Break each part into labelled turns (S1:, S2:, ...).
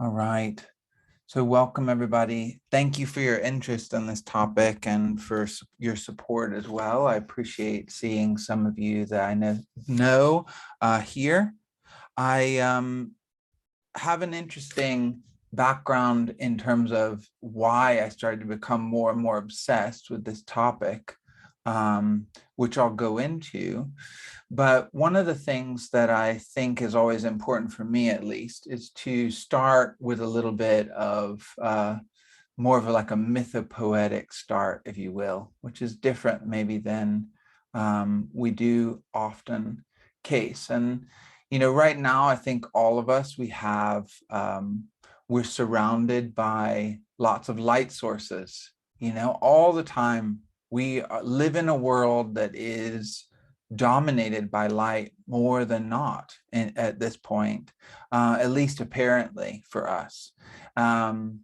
S1: All right. So welcome, everybody. Thank you for your interest in this topic and for your support as well. I appreciate seeing some of you that I know here. I have an interesting background in terms of why I started to become more and more obsessed with this topic, which I'll go into. But one of the things that I think is always important for me, at least, is to start with a little bit of more of like a mythopoetic start, if you will, which is different maybe than we do often case. And, right now, I think all of us, we're surrounded by lots of light sources, all the time. We live in a world that is dominated by light more than not at this point, at least apparently for us. And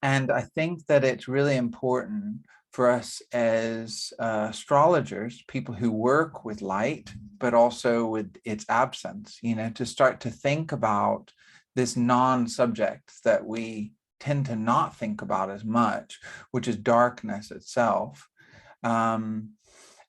S1: I think that it's really important for us as astrologers, people who work with light, but also with its absence, to start to think about this non-subject that we tend to not think about as much, which is darkness itself.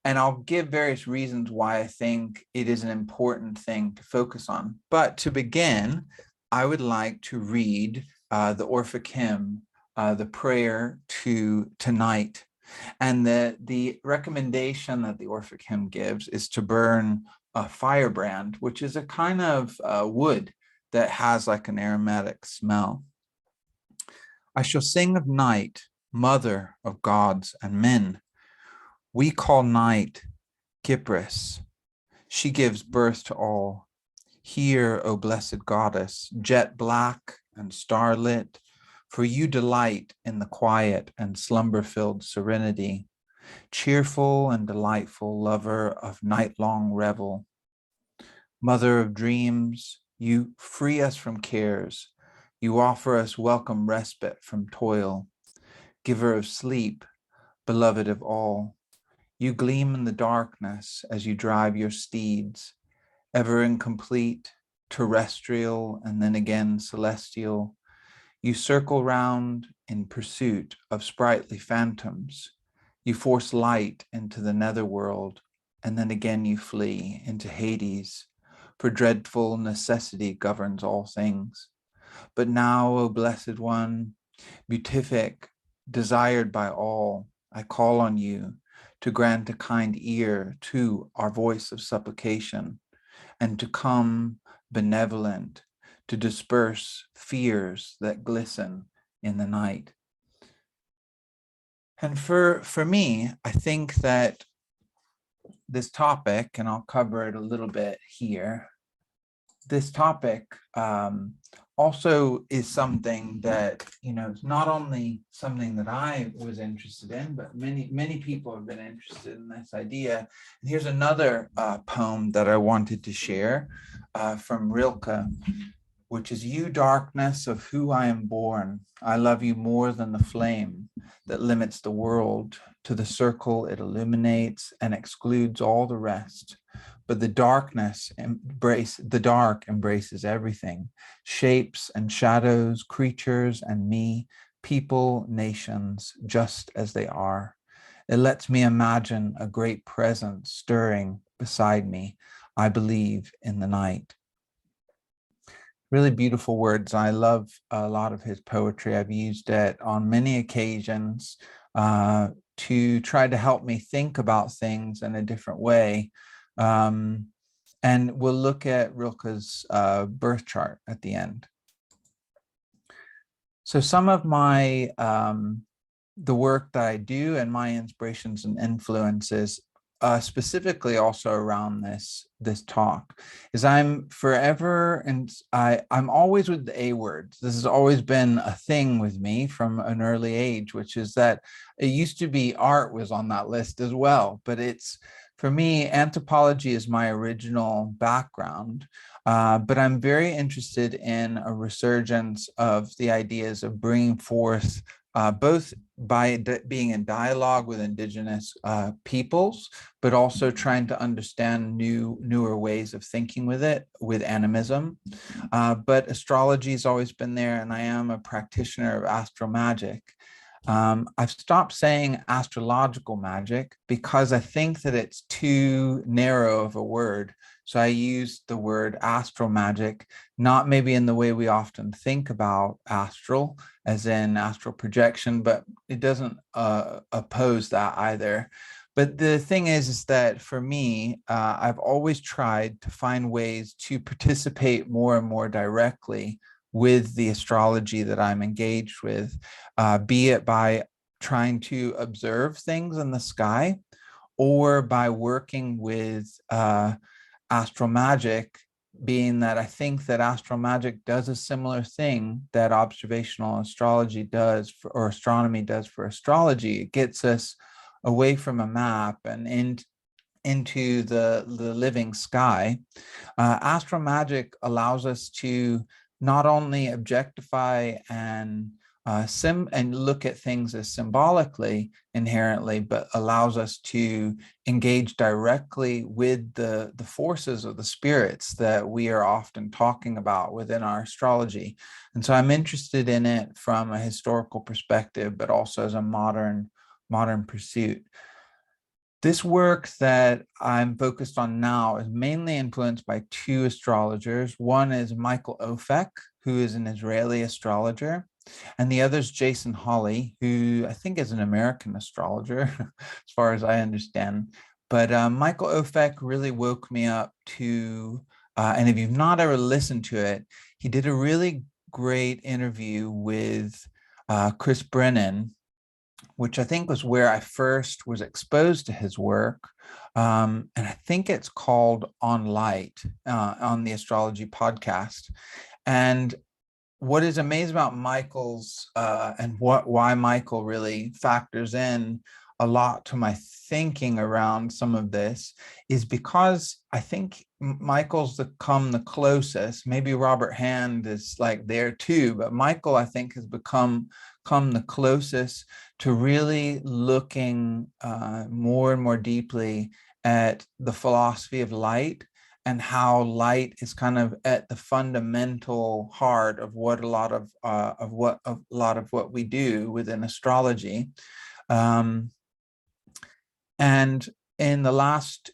S1: And I'll give various reasons why I think it is an important thing to focus on. But to begin, I would like to read the Orphic hymn, the prayer to tonight. And the recommendation that the Orphic hymn gives is to burn a firebrand, which is a kind of wood that has like an aromatic smell. I shall sing of night, mother of gods and men. We call night Kypris. She gives birth to all. Hear, O blessed goddess, jet black and starlit, for you delight in the quiet and slumber-filled serenity, cheerful and delightful lover of night-long revel. Mother of dreams, you free us from cares. You offer us welcome respite from toil. Giver of sleep, beloved of all. You gleam in the darkness as you drive your steeds, ever incomplete, terrestrial, and then again celestial. You circle round in pursuit of sprightly phantoms. You force light into the netherworld, and then again you flee into Hades, for dreadful necessity governs all things. But now, O blessed one, beatific, desired by all, I call on you to grant a kind ear to our voice of supplication, and to come benevolent, to disperse fears that glisten in the night. And for me, I think that this topic, and I'll cover it a little bit here, this topic also is something that, it's not only something that I was interested in, but many people have been interested in this idea. And here's another poem that I wanted to share from Rilke, which is, you darkness of who I am born, I love you more than the flame that limits the world to the circle it illuminates and excludes all the rest. But the dark embraces everything, shapes and shadows, creatures and me, people, nations, just as they are. It lets me imagine a great presence stirring beside me. I believe in the night. Really beautiful words. I love a lot of his poetry. I've used it on many occasions to try to help me think about things in a different way. And we'll look at Rilke's birth chart at the end. So some of my, the work that I do and my inspirations and influences, specifically also around this talk, is I'm forever, and I'm always with the A words. This has always been a thing with me from an early age, which is that it used to be art was on that list as well, but it's, for me, anthropology is my original background, but I'm very interested in a resurgence of the ideas of bringing forth both by being in dialogue with indigenous peoples, but also trying to understand newer ways of thinking with it, with animism. But astrology has always been there, and I am a practitioner of astro magic. I've stopped saying astrological magic because I think that it's too narrow of a word. So I use the word astral magic, not maybe in the way we often think about astral, as in astral projection, but it doesn't oppose that either. But the thing is that for me, I've always tried to find ways to participate more and more directly with the astrology that I'm engaged with, be it by trying to observe things in the sky or by working with astral magic, being that I think that astral magic does a similar thing that observational astrology does or astronomy does for astrology. It gets us away from a map and into the living sky. Astral magic allows us to not only objectify and look at things as symbolically inherently, but allows us to engage directly with the forces of the spirits that we are often talking about within our astrology. And so I'm interested in it from a historical perspective, but also as a modern pursuit. This work that I'm focused on now is mainly influenced by two astrologers. One is Michael Ofek, who is an Israeli astrologer, and the other is Jason Hawley, who I think is an American astrologer, as far as I understand. But Michael Ofek really woke me up to, and if you've not ever listened to it, he did a really great interview with Chris Brennan, which I think was where I first was exposed to his work. And I think it's called On Light on the Astrology Podcast. And what is amazing about Michael's and why Michael really factors in a lot to my thinking around some of this is because I think Michael's come the closest. Maybe Robert Hand is like there too, but Michael, I think, has come the closest to really looking more and more deeply at the philosophy of light and how light is kind of at the fundamental heart of what a lot of what we do within astrology. And in the last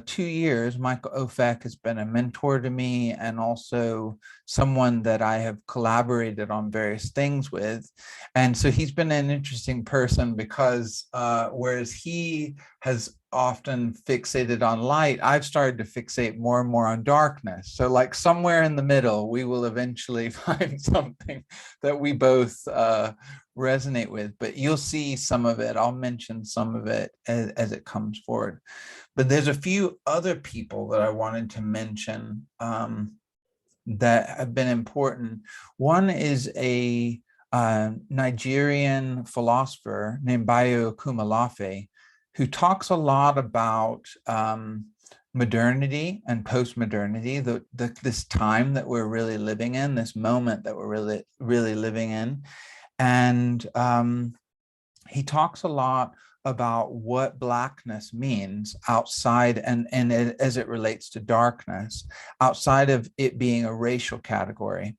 S1: 2 years, Michael Ofek has been a mentor to me and also someone that I have collaborated on various things with. And so he's been an interesting person because whereas he has often fixated on light, I've started to fixate more and more on darkness. So like somewhere in the middle, we will eventually find something that we both resonate with, but you'll see some of it. I'll mention some of it as it comes forward. But there's a few other people that I wanted to mention that have been important. One is a Nigerian philosopher named Bayo Akumalafe, who talks a lot about modernity and post-modernity, this time that we're really living in, this moment that we're really living in. And he talks a lot about what blackness means outside and as it relates to darkness, outside of it being a racial category.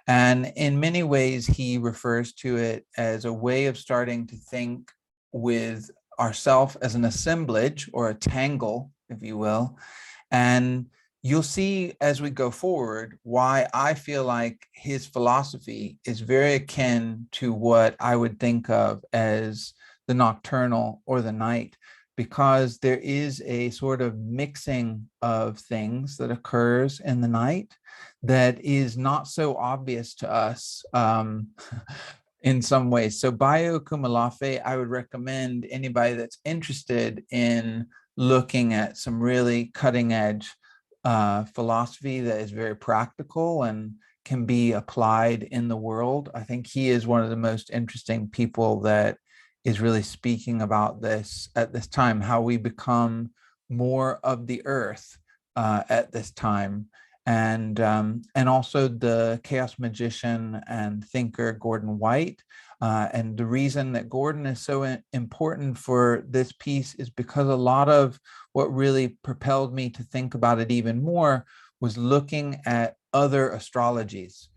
S1: And in many ways, he refers to it as a way of starting to think with ourself as an assemblage or a tangle, if you will. And you'll see as we go forward why I feel like his philosophy is very akin to what I would think of as the nocturnal or the night, because there is a sort of mixing of things that occurs in the night that is not so obvious to us in some ways. So Bayo Akumalafe, I would recommend anybody that's interested in looking at some really cutting edge philosophy that is very practical and can be applied in the world. I think he is one of the most interesting people that is really speaking about this at this time, how we become more of the earth at this time. and also the chaos magician and thinker Gordon White. And the reason that Gordon is so important for this piece is because a lot of what really propelled me to think about it even more was looking at other astrologies.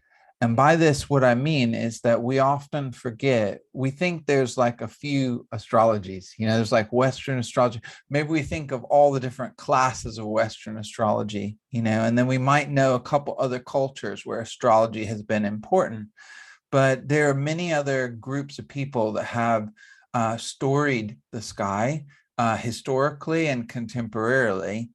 S1: And by this, what I mean is that we often forget, we think there's like a few astrologies, there's like Western astrology. Maybe we think of all the different classes of Western astrology, and then we might know a couple other cultures where astrology has been important. But there are many other groups of people that have storied the sky historically and contemporarily.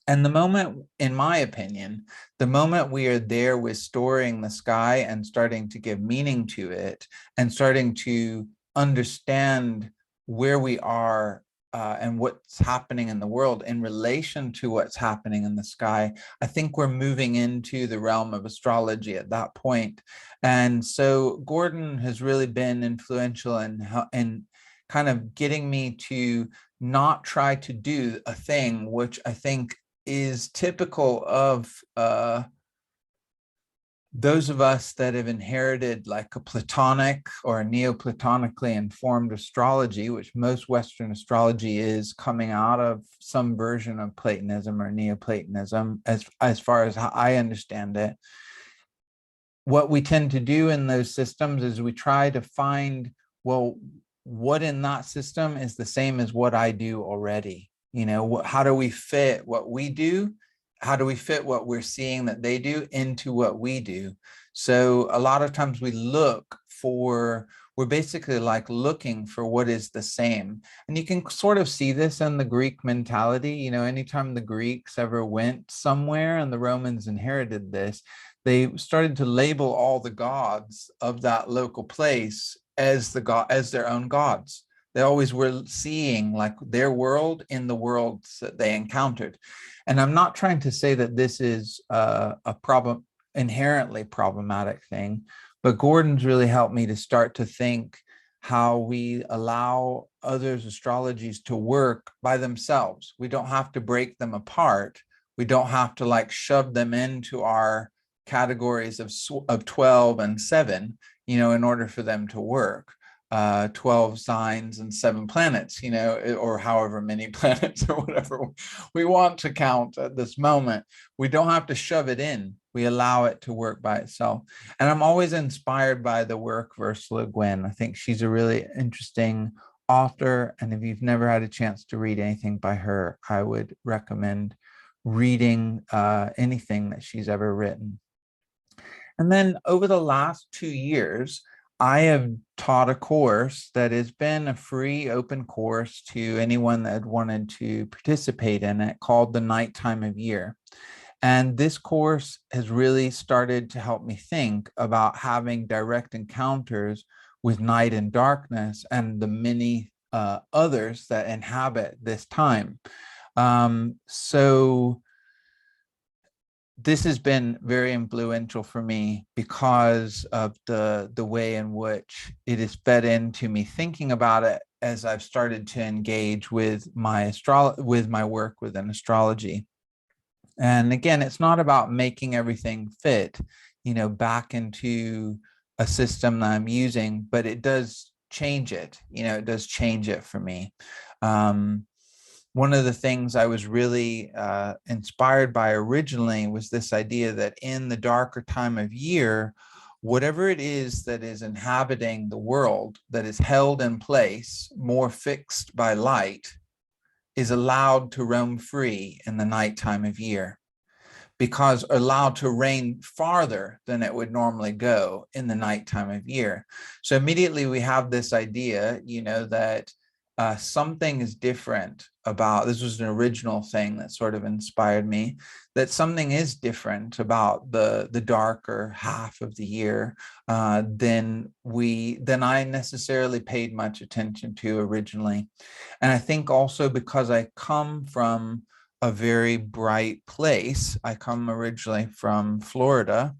S1: And the moment, in my opinion, the moment we are there with storing the sky and starting to give meaning to it and starting to understand where we are and what's happening in the world in relation to what's happening in the sky, I think we're moving into the realm of astrology at that point. And so Gordon has really been influential in kind of getting me to not try to do a thing which I think is typical of those of us that have inherited like a Platonic or a Neoplatonically informed astrology, which most Western astrology is coming out of some version of Platonism or Neoplatonism, as far as how I understand it. What we tend to do in those systems is we try to find, well, what in that system is the same as what I do already? How do we fit what we do? How do we fit what we're seeing that they do into what we do? So a lot of times we're basically like looking for what is the same. And you can sort of see this in the Greek mentality. Anytime the Greeks ever went somewhere and the Romans inherited this, they started to label all the gods of that local place as their own gods. They always were seeing like their world in the worlds that they encountered. And I'm not trying to say that this is a inherently problematic thing, but Gordon's really helped me to start to think how we allow others' astrologies to work by themselves. We don't have to break them apart. We don't have to like shove them into our categories of 12 and 7, in order for them to work. 12 signs and 7 planets, or however many planets or whatever we want to count at this moment. We don't have to shove it in. We allow it to work by itself. And I'm always inspired by the work of Ursula Guin. I think she's a really interesting author. And if you've never had a chance to read anything by her, I would recommend reading anything that she's ever written. And then over the last 2 years, I have taught a course that has been a free open course to anyone that wanted to participate in it, called The Nighttime of Year. And this course has really started to help me think about having direct encounters with night and darkness and the many others that inhabit this time. So this has been very influential for me because of the way in which it is fed into me thinking about it as I've started to engage with my work within astrology. And again, it's not about making everything fit, back into a system that I'm using, but it does change it. It does change it for me. One of the things I was really inspired by originally was this idea that in the darker time of year, whatever it is that is inhabiting the world, that is held in place, more fixed by light, is allowed to roam free in the nighttime of year, because allowed to reign farther than it would normally go in the nighttime of year. So immediately we have this idea, that something is different about, this was an original thing that sort of inspired me, that something is different about the darker half of the year than I necessarily paid much attention to originally. And I think also because I come from a very bright place. I come originally from Florida.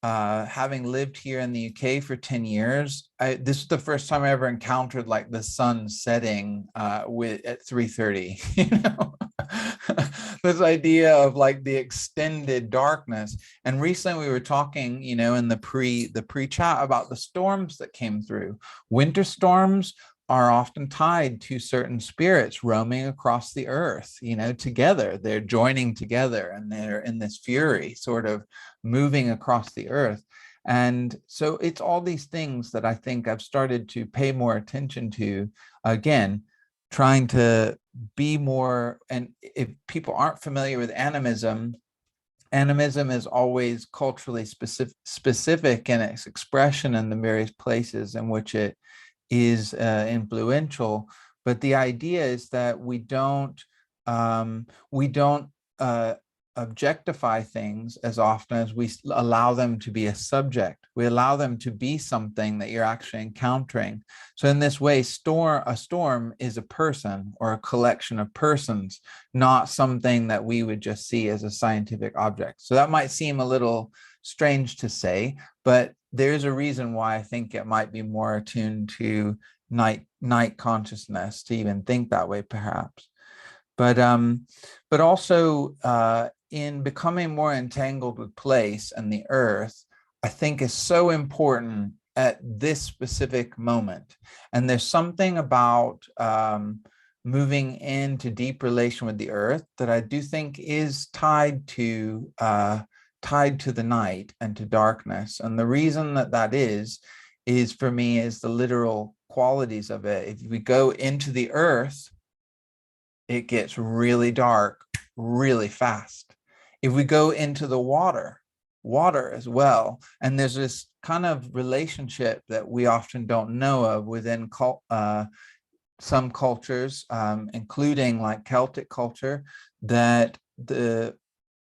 S1: Having lived here in the UK for 10 years, this is the first time I ever encountered like the sun setting at 3:30. this idea of like the extended darkness. And recently we were talking, you know, in the pre-chat about the storms that came through. Winter storms are often tied to certain spirits roaming across the earth, you know, together. They're joining together and they're in this fury sort of moving across the earth. And so it's all these things that I think I've started to pay more attention to, again, trying to be more. And if people aren't familiar with animism, animism is always culturally specific in its expression in the various places in which it is influential. But the idea is that we don't objectify things as often as we allow them to be a subject. We allow them to be something that you're actually encountering. So in this way, a storm is a person or a collection of persons, not something that we would just see as a scientific object. So that might seem a little strange to say, but there's a reason why I think it might be more attuned to night consciousness to even think that way, perhaps. But also in becoming more entangled with place and the earth, I think is so important at this specific moment. And there's something about moving into deep relation with the earth that I do think is tied to the night and to darkness. And the reason that is for me is the literal qualities of it. If we go into the earth, it gets really dark really fast. If we go into the water as well, and there's this kind of relationship that we often don't know of within some cultures, including like Celtic culture, that the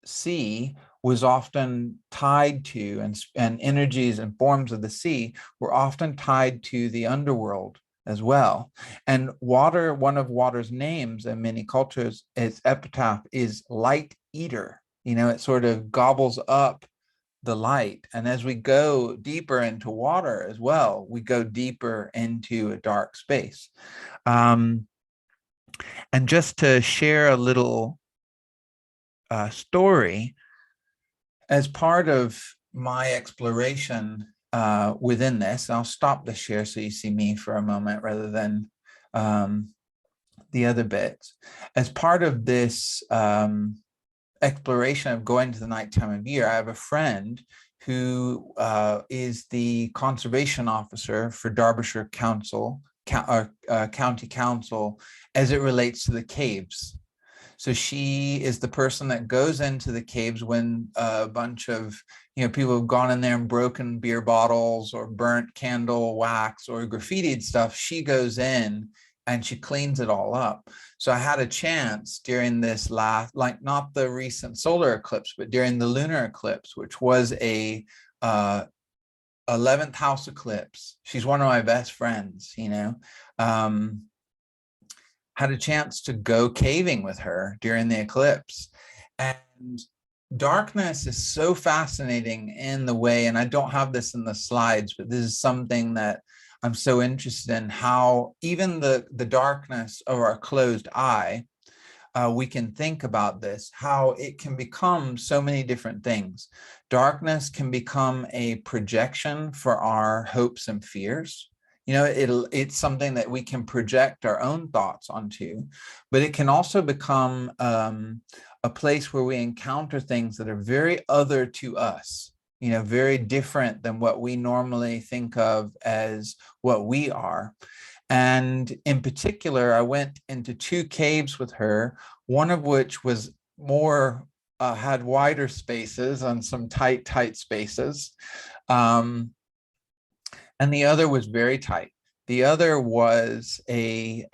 S1: sea was often tied to, and energies and forms of the sea were often tied to the underworld as well. And water, one of water's names in many cultures, its epitaph is light eater. You know, it sort of gobbles up the light. And as we go deeper into water as well, we go deeper into a dark space. And just to share a little story, as part of my exploration within this, I'll stop the share so you see me for a moment rather than the other bits. As part of this exploration of going to the nighttime of year, I have a friend who is the conservation officer for Derbyshire County Council as it relates to the caves. So she is the person that goes into the caves when a bunch of, you know, people have gone in there and broken beer bottles or burnt candle wax or graffitied stuff. She goes in and she cleans it all up. So I had a chance during this last, like not the recent solar eclipse, but during the lunar eclipse, which was a 11th house eclipse. She's one of my best friends, you know. Had a chance to go caving with her during the eclipse. And darkness is so fascinating in the way, and I don't have this in the slides, but this is something that I'm so interested in, how even the darkness of our closed eye, we can think about this, how it can become so many different things. Darkness can become a projection for our hopes and fears. You know, it's something that we can project our own thoughts onto, but it can also become a place where we encounter things that are very other to us, you know, very different than what we normally think of as what we are. And in particular, I went into 2 caves with her, one of which was more, had wider spaces on some tight spaces. And the other was very tight. The other was the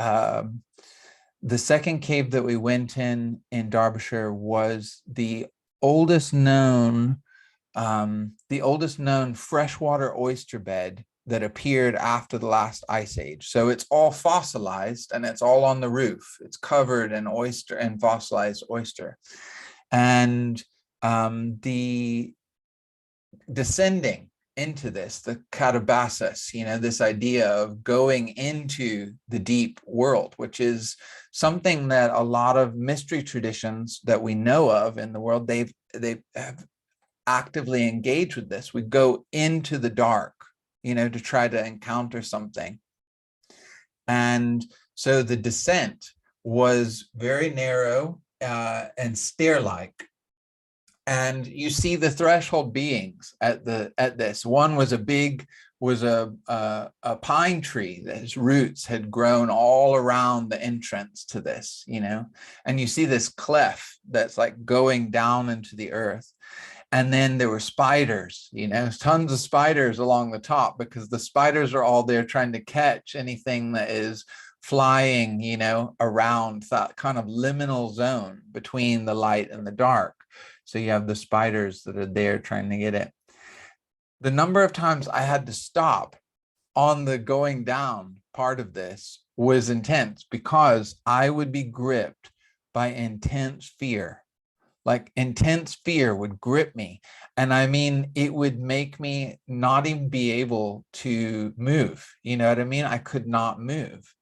S1: second cave that we went in Derbyshire was the oldest known freshwater oyster bed that appeared after the last ice age. So it's all fossilized and it's all on the roof. It's covered in oyster and fossilized oyster. And the descending into this, the katabasis, this idea of going into the deep world, which is something that a lot of mystery traditions that we know of in the world, they have actively engaged with this. We go into the dark, to try to encounter something. And so the descent was very narrow and stair-like. And you see the threshold beings at this. One was a pine tree that his roots had grown all around the entrance to this, and you see this cleft that's like going down into the earth. And then there were spiders, tons of spiders along the top, because the spiders are all there trying to catch anything that is flying, around that kind of liminal zone between the light and the dark. So you have the spiders that are there trying to get it. The number of times I had to stop on the going down part of this was intense, because I would be gripped by intense fear. Like intense fear would grip me. And I mean, it would make me not even be able to move. You know what I mean? I could not move.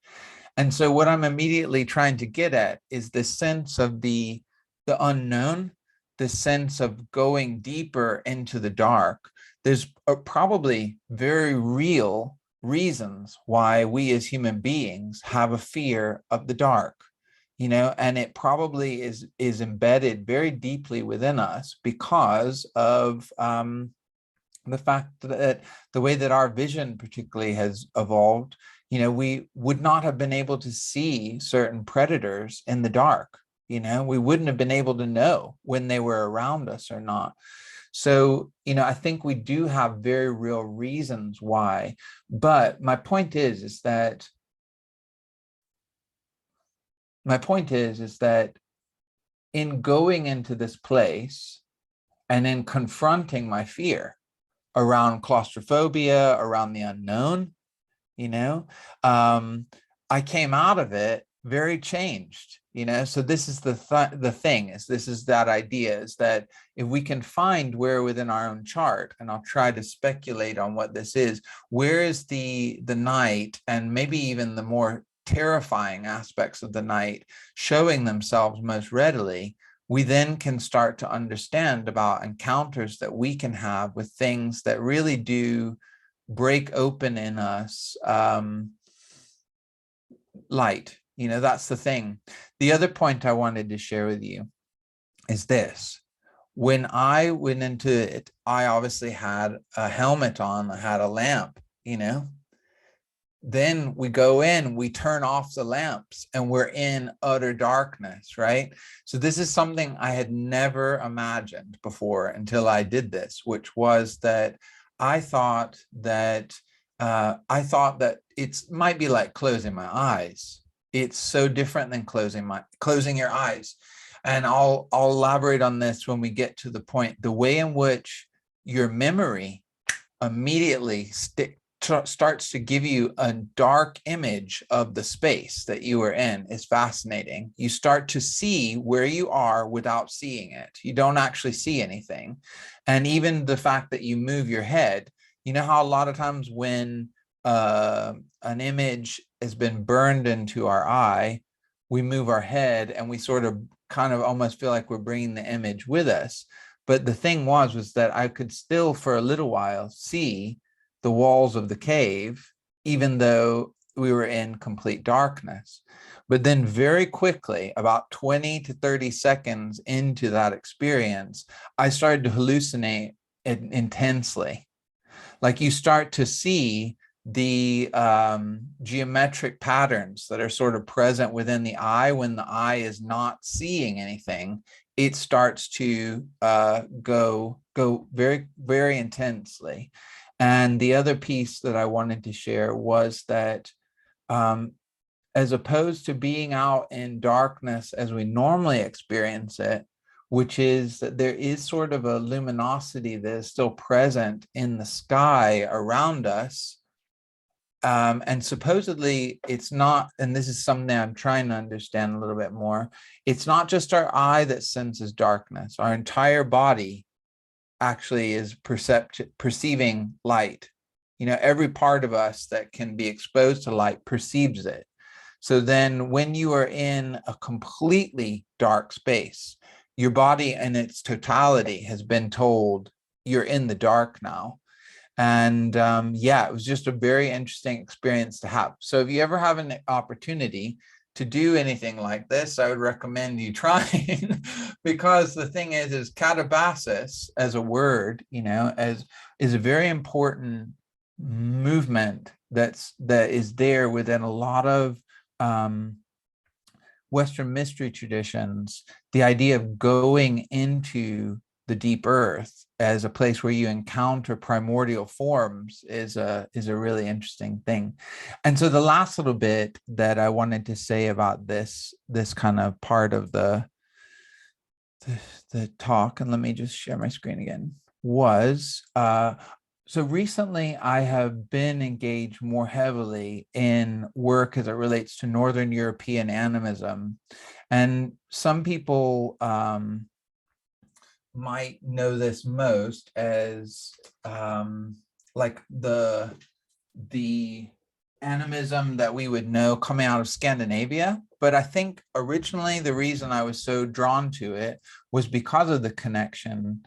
S1: And so what I'm immediately trying to get at is the sense of the unknown, the sense of going deeper into the dark. There's probably very real reasons why we as human beings have a fear of the dark, and it probably is embedded very deeply within us because of the fact that the way that our vision particularly has evolved. We would not have been able to see certain predators in the dark. We wouldn't have been able to know when they were around us or not. So, I think we do have very real reasons why. But my point is that in going into this place and in confronting my fear around claustrophobia, around the unknown, I came out of it very changed. So this is the thing is, this is that idea, is that if we can find where within our own chart, and I'll try to speculate on what this is, where is the night, and maybe even the more terrifying aspects of the night showing themselves most readily, we then can start to understand about encounters that we can have with things that really do break open in us light. That's the thing. The other point I wanted to share with you is this. When I went into it, I obviously had a helmet on, I had a lamp, Then we go in, we turn off the lamps, and we're in utter darkness, right? So this is something I had never imagined before until I did this, which was that I thought that it might be like closing my eyes. It's so different than closing your eyes. And I'll elaborate on this when we get to the point. The way in which your memory immediately starts to give you a dark image of the space that you are in is fascinating. You start to see where you are without seeing it. You don't actually see anything. And even the fact that you move your head, how a lot of times when an image has been burned into our eye, we move our head and we sort of kind of almost feel like we're bringing the image with us. But the thing was that I could still for a little while see the walls of the cave, even though we were in complete darkness. But then very quickly, about 20 to 30 seconds into that experience, I started to hallucinate intensely. Like you start to see the geometric patterns that are sort of present within the eye when the eye is not seeing anything. It starts to go very, very intensely. And the other piece that I wanted to share was that as opposed to being out in darkness as we normally experience it, which is that there is sort of a luminosity that is still present in the sky around us. And supposedly it's not, and this is something I'm trying to understand a little bit more, it's not just our eye that senses darkness. Our entire body actually is perceiving light. Every part of us that can be exposed to light perceives it. So then when you are in a completely dark space, your body in its totality has been told you're in the dark now. And yeah, it was just a very interesting experience to have. So if you ever have an opportunity to do anything like this, I would recommend you trying because the thing is catabasis as a word, is a very important movement that is there within a lot of Western mystery traditions. The idea of going into the deep earth as a place where you encounter primordial forms is a really interesting thing. And so the last little bit that I wanted to say about this kind of part of the talk, and let me just share my screen again, was so recently I have been engaged more heavily in work as it relates to Northern European animism. And some people might know this most as like the animism that we would know coming out of Scandinavia. But I think originally the reason I was so drawn to it was because of the connection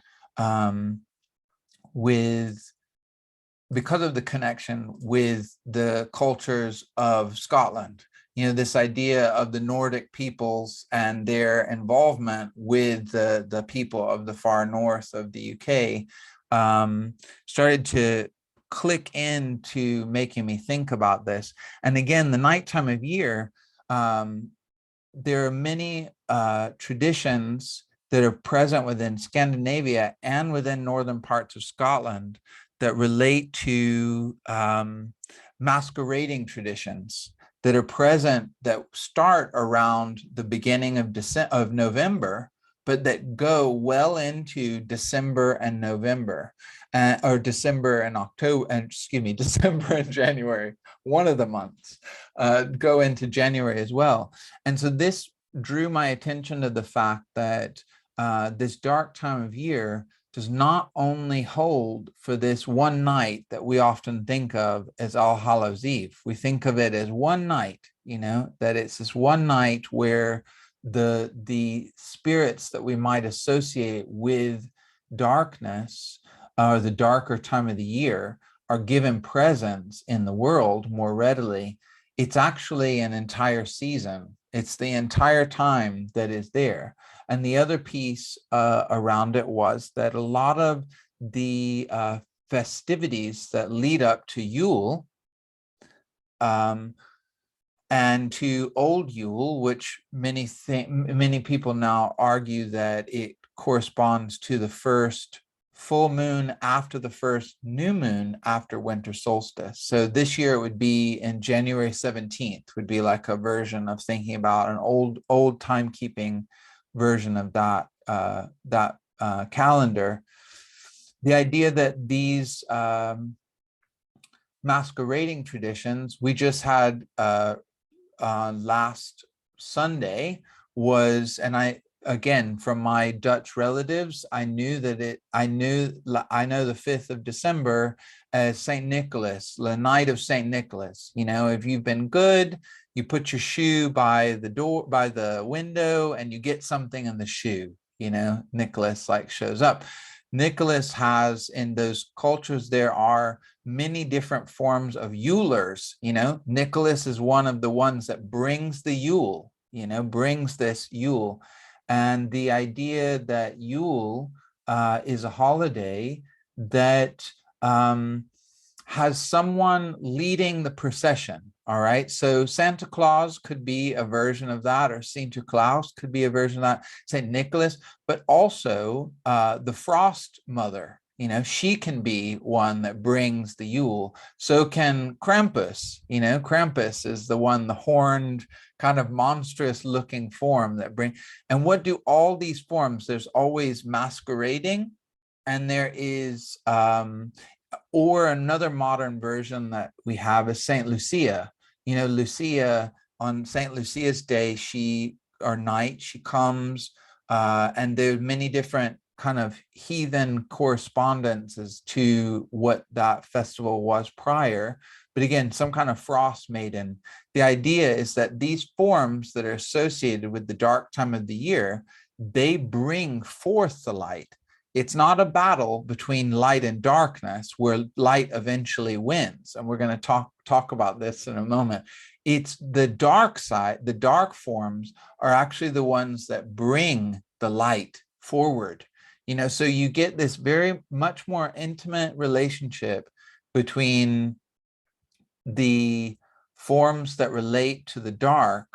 S1: with the cultures of Scotland. This idea of the Nordic peoples and their involvement with the people of the far north of the UK started to click into making me think about this. And again, the nighttime of year, there are many traditions that are present within Scandinavia and within northern parts of Scotland that relate to masquerading traditions that are present, that start around the beginning of November, but that go well into December and November, or December and October, and excuse me, December and January, one of the months, go into January as well. And so this drew my attention to the fact that this dark time of year does not only hold for this one night that we often think of as All Hallows Eve. We think of it as one night, that it's this one night where the spirits that we might associate with darkness, or the darker time of the year, are given presence in the world more readily. It's actually an entire season. It's the entire time that is there. And the other piece around it was that a lot of the festivities that lead up to Yule and to Old Yule, which many people now argue that it corresponds to the first full moon after the first new moon after winter solstice. So this year it would be in January 17th, would be like a version of thinking about an old timekeeping version of that calendar. The idea that these masquerading traditions we just had last Sunday was, and I, again, from my Dutch relatives, I know the 5th of December as St. Nicholas, the night of St. Nicholas. If you've been good, you put your shoe by the door, by the window, and you get something in the shoe. Nicholas shows up. Nicholas has, in those cultures, there are many different forms of Yulers. Nicholas is one of the ones that brings the Yule, brings this Yule. And the idea that Yule is a holiday that has someone leading the procession. All right. So Santa Claus could be a version of that, or Sinterklaas could be a version of that, St. Nicholas, but also the Frost Mother. She can be one that brings the Yule. So can Krampus. Krampus is the one, the horned, kind of monstrous looking form that bring. And what do all these forms? There's always masquerading, and there is or another modern version that we have is Saint Lucia. Lucia, on Saint Lucia's day, she comes, and there's many different kind of heathen correspondences to what that festival was prior. But again, some kind of frost maiden. The idea is that these forms that are associated with the dark time of the year, they bring forth the light. It's not a battle between light and darkness where light eventually wins. And we're going to talk about this in a moment. It's the dark side, the dark forms are actually the ones that bring the light forward. So you get this very much more intimate relationship between the forms that relate to the dark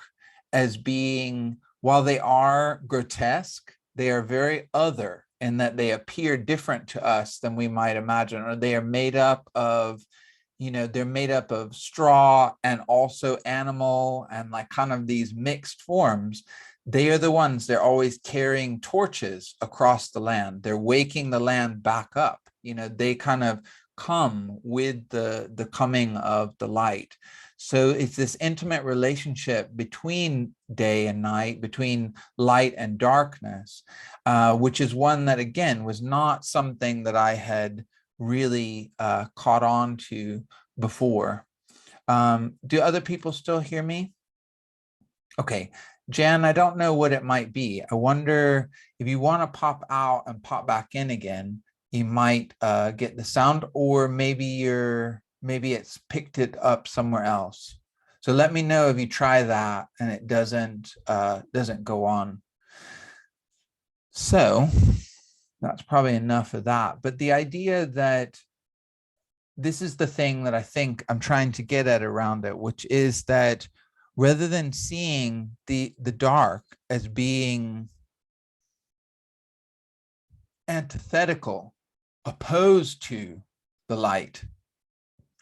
S1: as being, while they are grotesque, they are very other in that they appear different to us than we might imagine, or they are made up of, they're made up of straw and also animal and like kind of these mixed forms. They are the ones, they're always carrying torches across the land. They're waking the land back up. They kind of come with the coming of the light. So it's this intimate relationship between day and night, between light and darkness, which is one that, again, was not something that I had really caught on to before. Do other people still hear me? Okay, Jan, I don't know what it might be. I wonder if you want to pop out and pop back in again, you might get the sound, or maybe it's picked it up somewhere else. So let me know if you try that and it doesn't go on. So that's probably enough of that. But the idea that this is the thing that I think I'm trying to get at around it, which is that rather than seeing the dark as being antithetical, opposed to the light,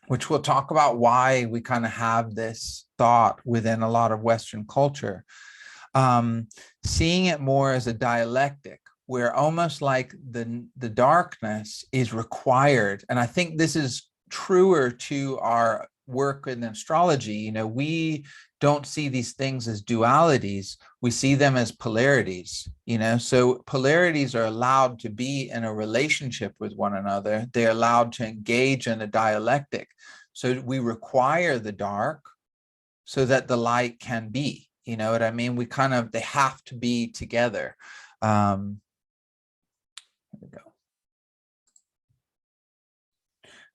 S1: which we'll talk about why we kind of have this thought within a lot of Western culture, seeing it more as a dialectic, where almost like the darkness is required. And I think this is truer to our work in astrology. We don't see these things as dualities. We see them as polarities, so polarities are allowed to be in a relationship with one another. They're allowed to engage in a dialectic. So we require the dark so that the light can be, you know what I mean? They have to be together. Here we go.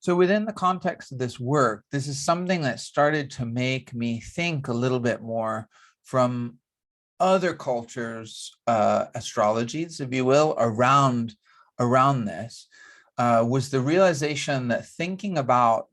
S1: So within the context of this work, this is something that started to make me think a little bit more from other cultures, astrologies, if you will, around this, was the realization that thinking about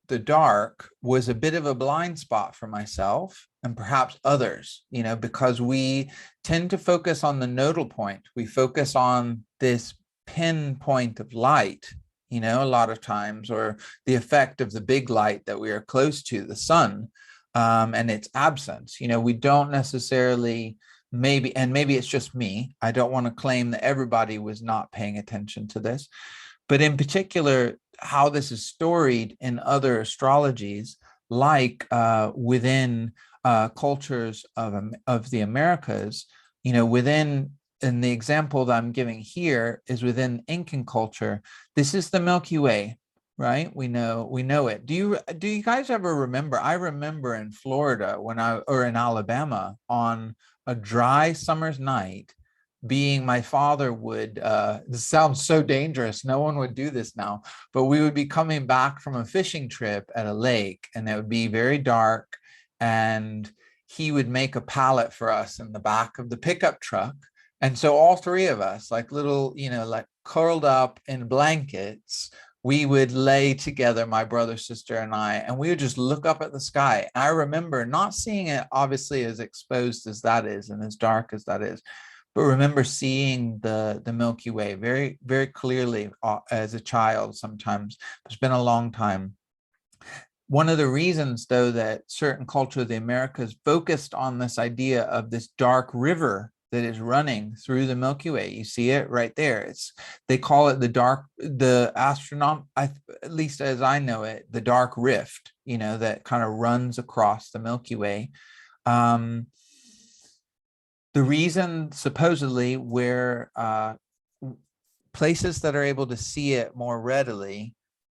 S1: the dark was a bit of a blind spot for myself and perhaps others, because we tend to focus on the nodal point. We focus on this pinpoint of light, a lot of times, or the effect of the big light that we are close to, the sun, and its absence. We don't necessarily, maybe it's just me. I don't want to claim that everybody was not paying attention to this, but in particular, how this is storied in other astrologies, like within cultures of the Americas, and the example that I'm giving here is within Incan culture. This is the Milky Way, right? We know it. Do you guys ever remember? I remember in Florida or in Alabama on a dry summer's night, my father would, this sounds so dangerous, no one would do this now, but we would be coming back from a fishing trip at a lake, and it would be very dark, and he would make a pallet for us in the back of the pickup truck. And so all three of us, like little, like curled up in blankets, we would lay together, my brother, sister, and I, and we would just look up at the sky. And I remember not seeing it obviously as exposed as that is and as dark as that is, but remember seeing the Milky Way very, very clearly as a child. Sometimes it's been a long time. One of the reasons, though, that certain culture of the Americas focused on this idea of this dark river that is running through the Milky Way. You see it right there. They call it at least as I know it, the dark rift, that kind of runs across the Milky Way. The reason supposedly where places that are able to see it more readily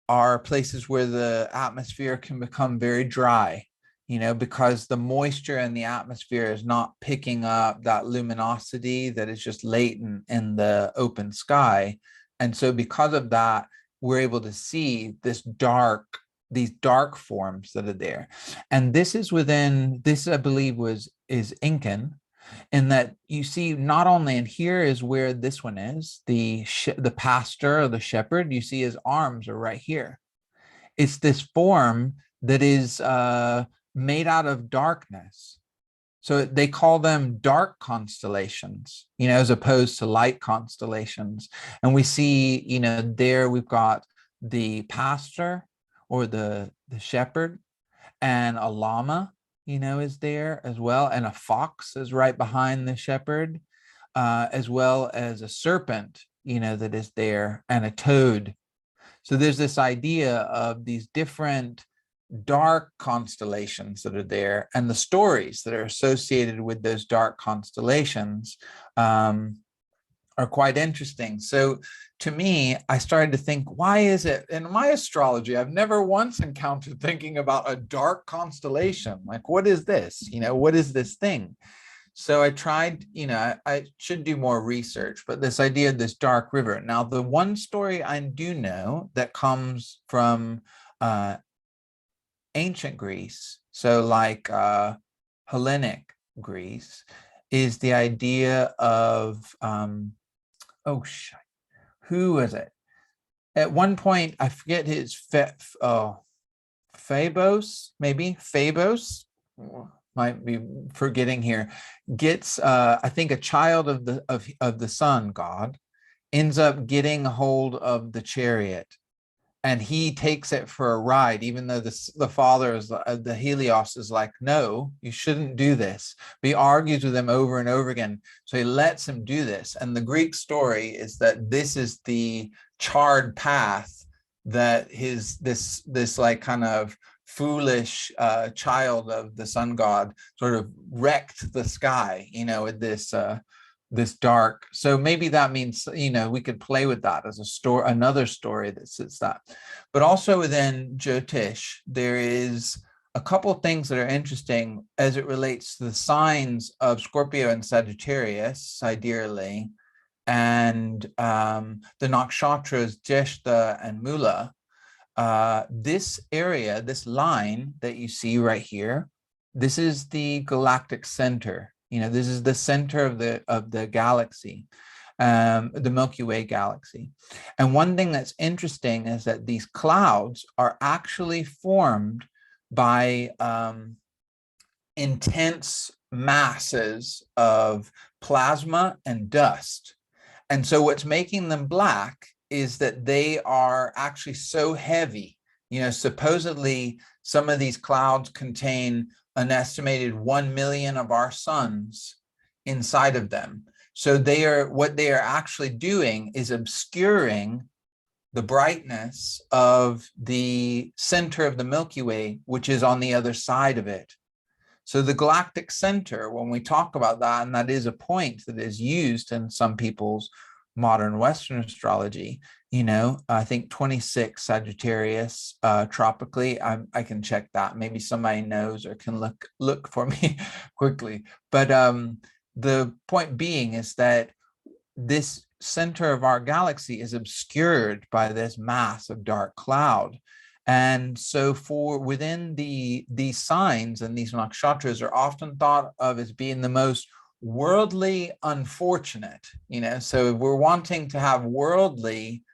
S1: are places where the atmosphere can become very dry, because the moisture in the atmosphere is not picking up that luminosity that is just latent in the open sky. And so because of that, we're able to see these dark forms that are there. And this, I believe, is Incan, in that you see not only, and here is where this one is, the pastor or the shepherd, you see his arms are right here. It's this form that is made out of darkness. So they call them dark constellations, as opposed to light constellations. And we see, there we've got the pastor or the shepherd, and a llama, is there as well. And a fox is right behind the shepherd, as well as a serpent, that is there, and a toad. So there's this idea of these different dark constellations that are there, and the stories that are associated with those dark constellations are quite interesting. So to me, I started to think, why is it in my astrology, I've never once encountered thinking about a dark constellation? Like, what is this? What is this thing? So I tried, I should do more research, but this idea of this dark river. Now, the one story I do know that comes from ancient Greece, so like Hellenic Greece, is the idea of, who was it? At one point, I forget his, Phoebos, maybe? Phoebos? Might be forgetting here, gets I think a child of the sun god, ends up getting a hold of the chariot, and he takes it for a ride, even though the father is the Helios is like, no, you shouldn't do this. But he argues with him over and over again, so he lets him do this. And the Greek story is that this is the charred path that this like kind of foolish child of the sun god sort of wrecked the sky, with this dark. So maybe that means, we could play with that as another story that sits that. But also within Jyotish, there is a couple of things that are interesting as it relates to the signs of Scorpio and Sagittarius sidereally, and the nakshatras Jeshta and Mula. This area, this line that you see right here, this is the galactic center. This is the center of the galaxy, the Milky Way galaxy. And one thing that's interesting is that these clouds are actually formed by intense masses of plasma and dust. And so what's making them black is that they are actually so heavy. Supposedly some of these clouds contain an estimated 1 million of our suns inside of them. So what they are actually doing is obscuring the brightness of the center of the Milky Way, which is on the other side of it. So the galactic center, when we talk about that, and that is a point that is used in some people's modern Western astrology, I think 26 Sagittarius tropically. I can check that. Maybe somebody knows or can look for me quickly. But the point being is that this center of our galaxy is obscured by this mass of dark cloud. And so within these signs, and these nakshatras are often thought of as being the most worldly unfortunate, so if we're wanting to have worldly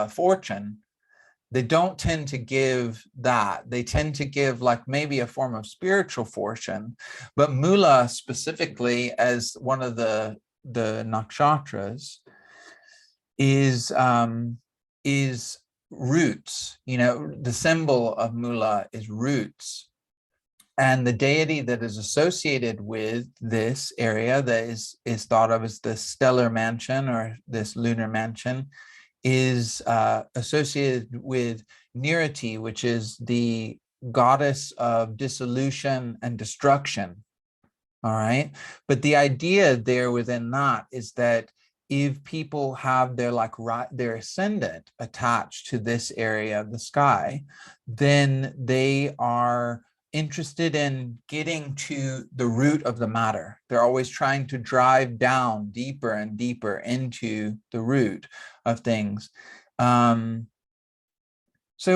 S1: fortune, they don't tend to give that. They tend to give like maybe a form of spiritual fortune. But Mula specifically, as one of the nakshatras, is roots. The symbol of Mula is roots. And the deity that is associated with this area that is thought of as the stellar mansion or this lunar mansion is associated with Nirati, which is the goddess of dissolution and destruction. All right. But the idea there within that is that if people have their their ascendant attached to this area of the sky, then they are interested in getting to the root of the matter. They're always trying to drive down deeper and deeper into the root of things. So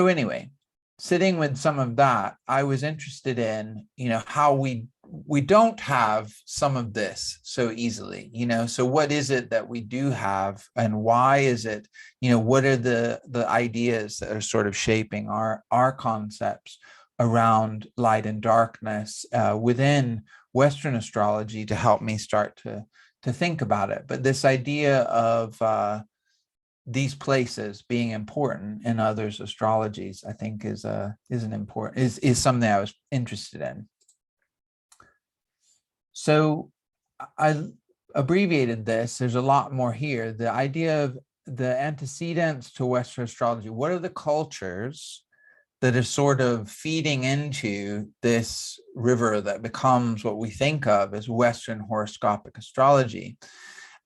S1: anyway, sitting with some of that, I was interested in, how we don't have some of this so easily, so what is it that we do have, and why is it, what are the ideas that are sort of shaping our concepts around light and darkness within Western astrology, to help me start to think about it. But this idea of these places being important in others' astrologies, I think is something I was interested in. So I abbreviated this. There's a lot more here. The idea of the antecedents to Western astrology. What are the cultures that are sort of feeding into this river that becomes what we think of as Western horoscopic astrology?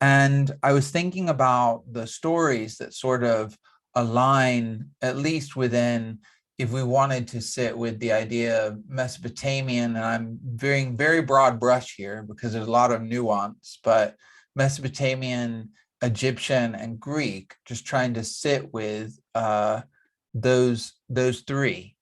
S1: And I was thinking about the stories that sort of align, at least within, if we wanted to sit with the idea of Mesopotamian, and I'm very, very broad brush here because there's a lot of nuance, but Mesopotamian, Egyptian, and Greek, just trying to sit with those three.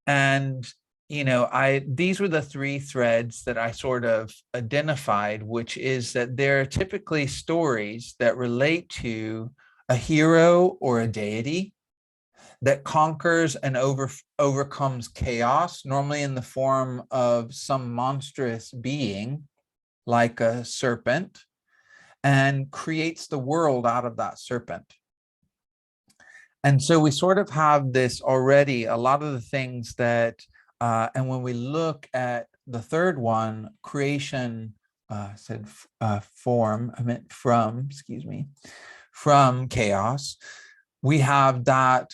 S1: And these were the three threads that I sort of identified, which is that there are typically stories that relate to a hero or a deity that conquers and overcomes chaos, normally in the form of some monstrous being like a serpent, and creates the world out of that serpent. And so we sort of have this already, a lot of the things that, and when we look at the third one, creation, form, I meant from, from chaos, we have that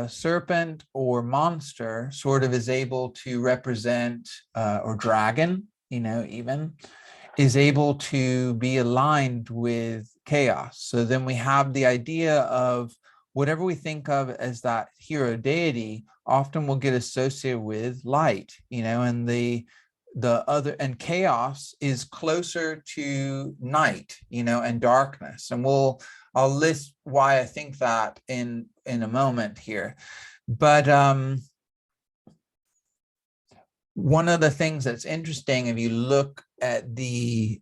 S1: serpent or monster sort of is able to represent, or dragon, even, is able to be aligned with chaos. So then we have the idea of whatever we think of as that hero deity often will get associated with light, and the other, and chaos is closer to night, and darkness. And I'll list why I think that in a moment here. But one of the things that's interesting, if you look at the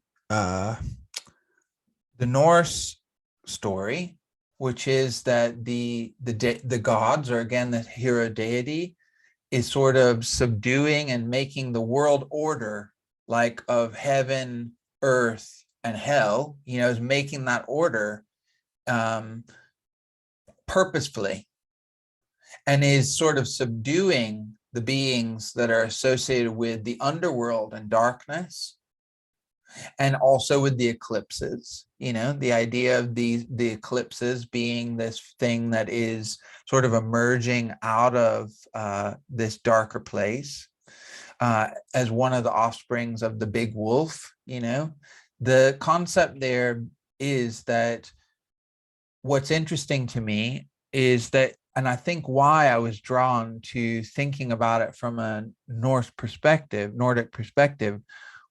S1: Norse story, which is that the gods, or again the hero deity, is sort of subduing and making the world order, like of heaven, earth, and hell, is making that order purposefully, and is sort of subduing the beings that are associated with the underworld and darkness, and also with the eclipses, the idea of the eclipses being this thing that is sort of emerging out of this darker place, as one of the offsprings of the big wolf. The concept there is that what's interesting to me is that, and I think why I was drawn to thinking about it from a Nordic perspective,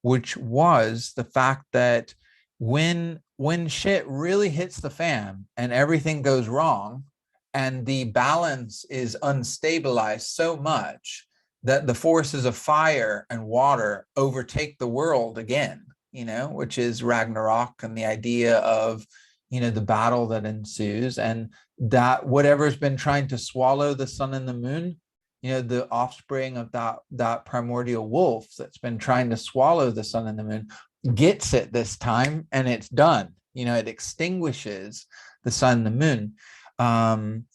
S1: which was the fact that when shit really hits the fan and everything goes wrong and the balance is unstabilized so much that the forces of fire and water overtake the world again, which is Ragnarok, and the idea of, the battle that ensues, and that whatever's been trying to swallow the sun and the moon, the offspring of that primordial wolf that's been trying to swallow the sun and the moon, gets it this time, and it's done. It extinguishes the sun and the moon.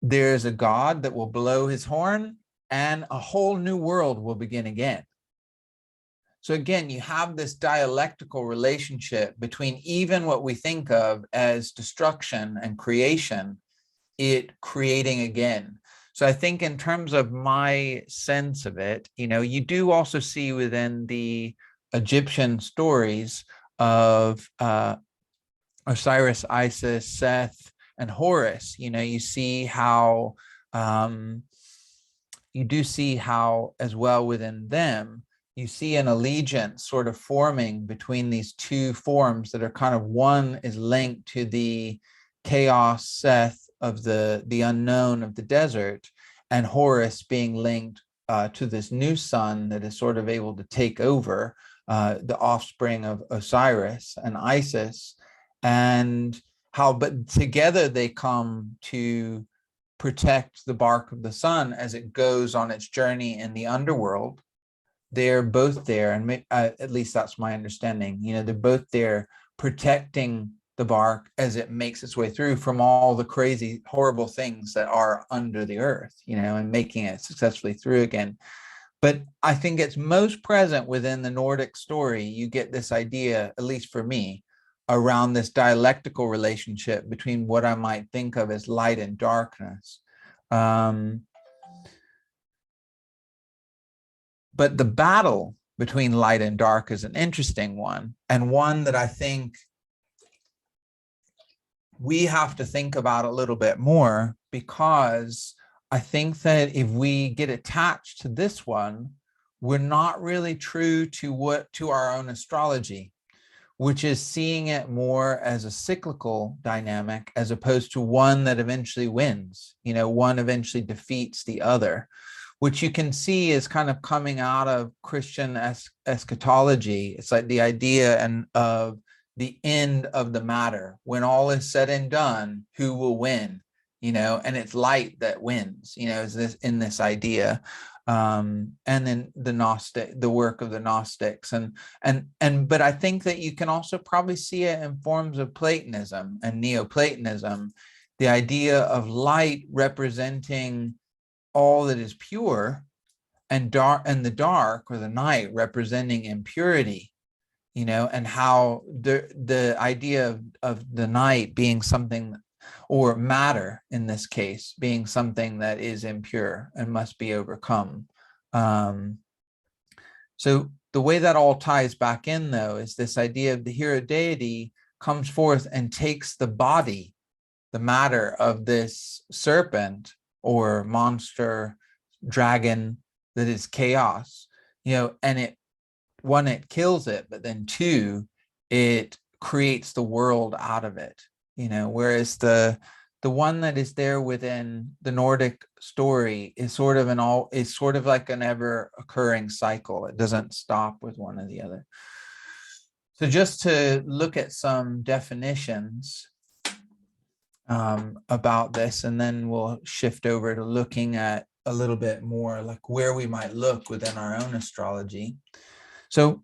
S1: There's a god that will blow his horn, and a whole new world will begin again. So again, you have this dialectical relationship between even what we think of as destruction and creation, it creating again. So I think in terms of my sense of it, you do also see within the Egyptian stories of Osiris, Isis, Seth, and Horus. You see how you do see how as well within them, you see an allegiance sort of forming between these two forms that are kind of, one is linked to the chaos Seth of the unknown of the desert, and Horus being linked to this new sun that is sort of able to take over, the offspring of Osiris and Isis, and how, but together they come to protect the bark of the sun as it goes on its journey in the underworld. They're both there, and at least that's my understanding. They're both there protecting the bark as it makes its way through from all the crazy, horrible things that are under the earth, and making it successfully through again. But I think it's most present within the Nordic story. You get this idea, at least for me, around this dialectical relationship between what I might think of as light and darkness. But the battle between light and dark is an interesting one, and one that I think we have to think about a little bit more, because I think that if we get attached to this one, we're not really true to our own astrology, which is seeing it more as a cyclical dynamic as opposed to one that eventually wins. One eventually defeats the other, which you can see is kind of coming out of Christian eschatology. It's like the idea of the end of the matter. When all is said and done, who will win? And it's light that wins, is this idea. And then the work of the Gnostics, but I think that you can also probably see it in forms of Platonism and Neoplatonism, the idea of light representing all that is pure, and the dark or the night representing impurity, and how the idea of the night being something, or matter in this case, being something that is impure and must be overcome. So the way that all ties back in, though, is this idea of the hero deity comes forth and takes the body, the matter of this serpent or monster, dragon that is chaos, and one, it kills it, but then two, it creates the world out of it. Whereas the one that is there within the Nordic story is sort of like an ever occurring cycle. It doesn't stop with one or the other. So just to look at some definitions about this, and then we'll shift over to looking at a little bit more like where we might look within our own astrology. So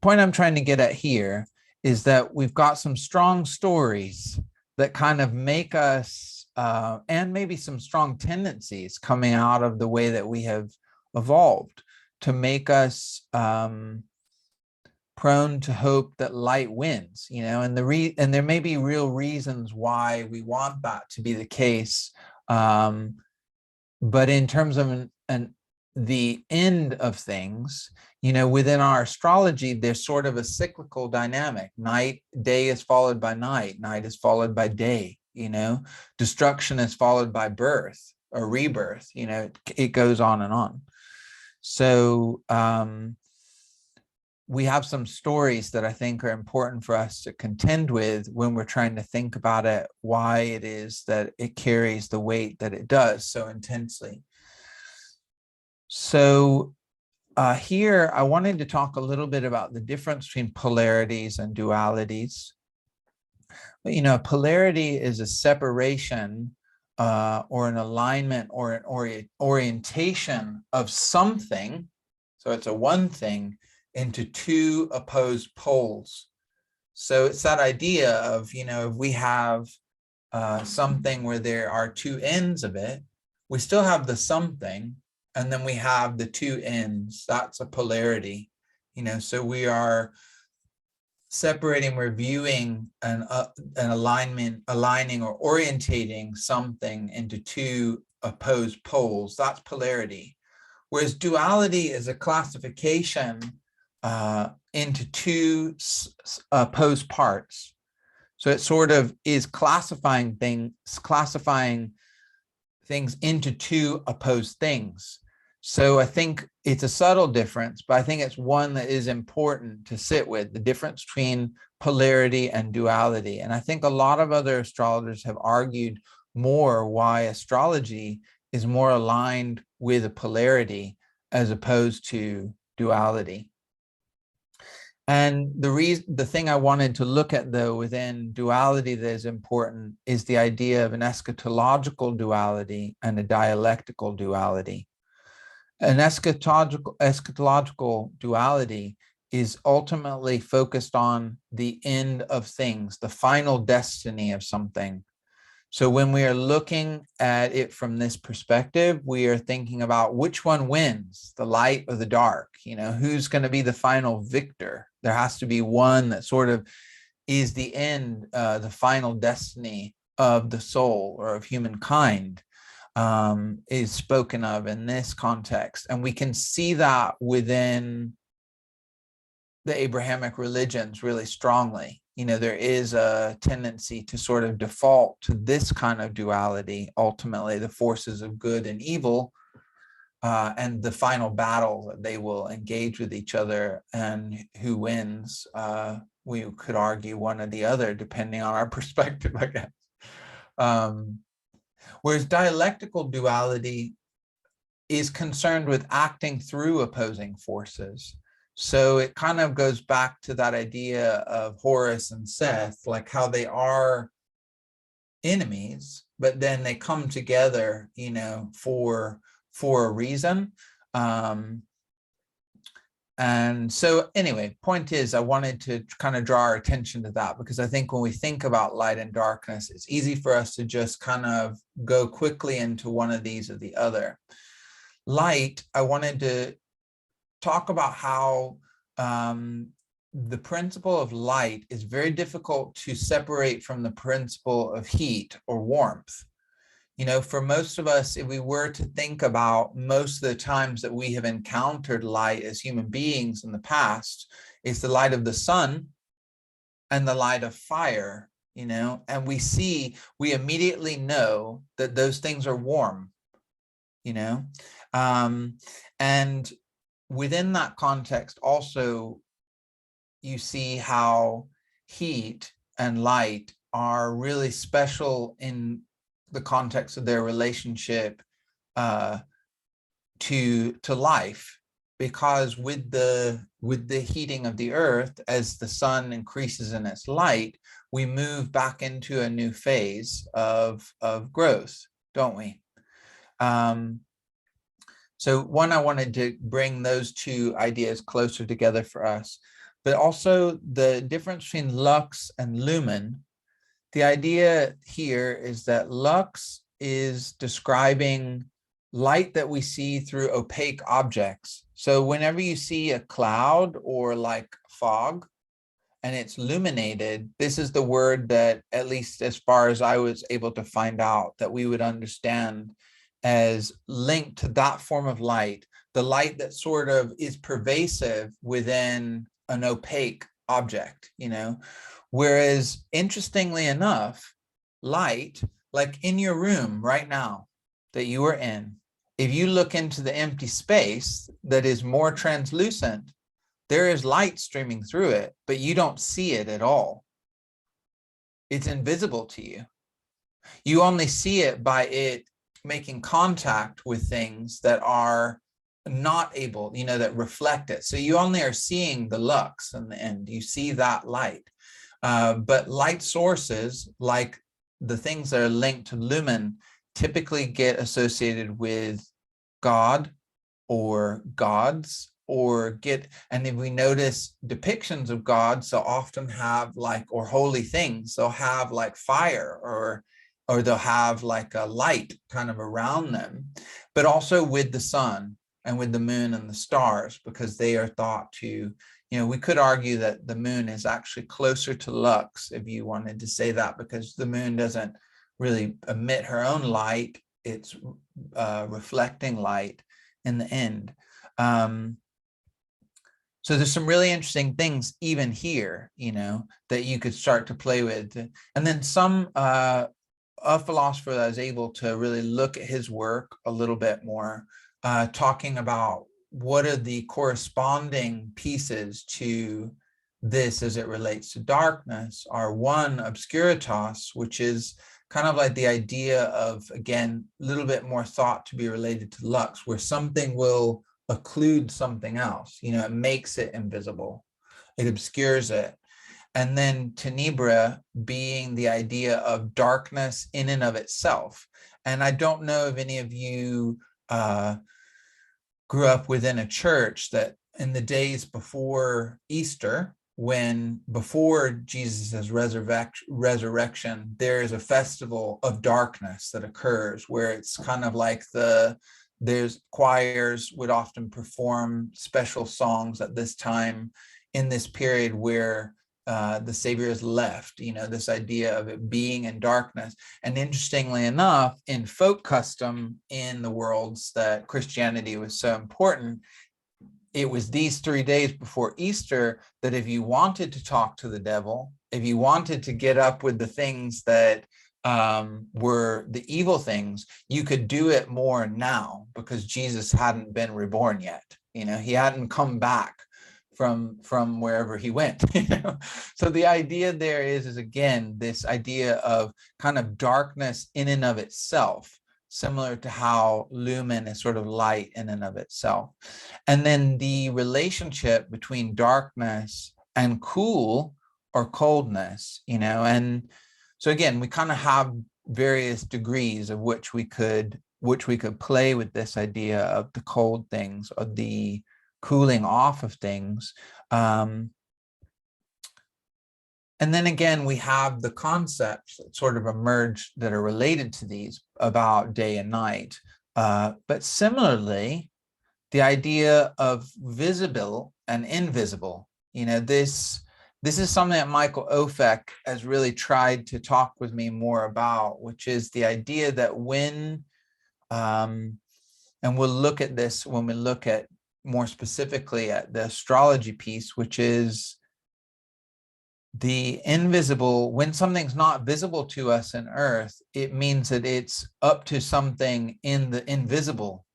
S1: point I'm trying to get at here is that we've got some strong stories that kind of make us, and maybe some strong tendencies coming out of the way that we have evolved to make us prone to hope that light wins, and there may be real reasons why we want that to be the case. But in terms of the end of things, within our astrology, there's sort of a cyclical dynamic. Day is followed by night is followed by day, destruction is followed by birth or rebirth, it goes on and on. So we have some stories that I think are important for us to contend with when we're trying to think about it, why it is that it carries the weight that it does so intensely. So here I wanted to talk a little bit about the difference between polarities and dualities. But, polarity is a separation or an alignment or an orientation of something. So it's a one thing into two opposed poles. So it's that idea of, if we have something where there are two ends of it, we still have the something, and then we have the two ends. That's a polarity, so we are separating, we're viewing an aligning or orientating something into two opposed poles. That's polarity. Whereas duality is a classification into two opposed parts. So it sort of is classifying things into two opposed things. So I think it's a subtle difference, but I think it's one that is important to sit with, the difference between polarity and duality. And I think a lot of other astrologers have argued more why astrology is more aligned with a polarity as opposed to duality. And the thing I wanted to look at, though, within duality that is important is the idea of an eschatological duality and a dialectical duality. An eschatological duality is ultimately focused on the end of things, the final destiny of something. So when we are looking at it from this perspective, we are thinking about which one wins, the light or the dark, who's going to be the final victor. There has to be one that sort of is the end, the final destiny of the soul or of humankind, is spoken of in this context. And we can see that within the Abrahamic religions really strongly. There is a tendency to sort of default to this kind of duality, ultimately the forces of good and evil, and the final battle that they will engage with each other, and who wins, we could argue one or the other, depending on our perspective, I guess. Whereas dialectical duality is concerned with acting through opposing forces. So it kind of goes back to that idea of Horus and Seth, like how they are enemies, but then they come together, for a reason. And so anyway, point is, I wanted to kind of draw our attention to that, because I think when we think about light and darkness, it's easy for us to just kind of go quickly into one of these or the other. Light, I wanted to talk about how the principle of light is very difficult to separate from the principle of heat or warmth. For most of us, if we were to think about most of the times that we have encountered light as human beings in the past, it's the light of the sun and the light of fire, and we immediately know that those things are warm, and within that context also, you see how heat and light are really special in the context of their relationship to life, because with the heating of the earth, as the sun increases in its light, we move back into a new phase of growth, don't we? So one, I wanted to bring those two ideas closer together for us, but also the difference between lux and lumen. The idea here is that lux is describing light that we see through opaque objects. So whenever you see a cloud or like fog and it's illuminated, this is the word that, at least as far as I was able to find out, that we would understand as linked to that form of light, the light that sort of is pervasive within an opaque object, Whereas, interestingly enough, light, like in your room right now that you are in, if you look into the empty space that is more translucent, there is light streaming through it, but you don't see it at all. It's invisible to you. You only see it by it making contact with things that are not able, that reflect it. So you only are seeing the lux in the end. You see that light. But light sources, like the things that are linked to lumen, typically get associated with God or gods, and if we notice depictions of gods, they'll often have or holy things, they'll have like fire, or they'll have like a light kind of around them, but also with the sun and with the moon and the stars, because they are thought to, we could argue that the moon is actually closer to lux, if you wanted to say that, because the moon doesn't really emit her own light. It's reflecting light in the end. So there's some really interesting things even here, that you could start to play with. And then a philosopher that is able to really look at his work a little bit more, talking about what are the corresponding pieces to this as it relates to darkness, are one, obscuritas, which is kind of like the idea of, again, a little bit more thought to be related to lux, where something will occlude something else, it makes it invisible, it obscures it. And then tenebra being the idea of darkness in and of itself. And I don't know if any of you grew up within a church that in the days before Easter, before Jesus' resurrection, there is a festival of darkness that occurs, where it's kind of like there's choirs would often perform special songs at this time in this period where the Savior is left, this idea of it being in darkness. And interestingly enough, in folk custom in the worlds that Christianity was so important, it was these 3 days before Easter that if you wanted to talk to the devil, if you wanted to get up with the things that were the evil things, you could do it more now, because Jesus hadn't been reborn yet. He hadn't come back from wherever he went. So the idea there is again this idea of kind of darkness in and of itself, similar to how lumen is sort of light in and of itself. And then the relationship between darkness and cool or coldness, and so again, we kind of have various degrees of which we could play with this idea of the cold things or the cooling off of things. And then again, we have the concepts that sort of emerge that are related to these about day and night. But similarly, the idea of visible and invisible, this is something that Michael Ofek has really tried to talk with me more about, which is the idea that when, and we'll look at this when we look at more specifically at the astrology piece, which is the invisible. When something's not visible to us in Earth, it means that it's up to something in the invisible.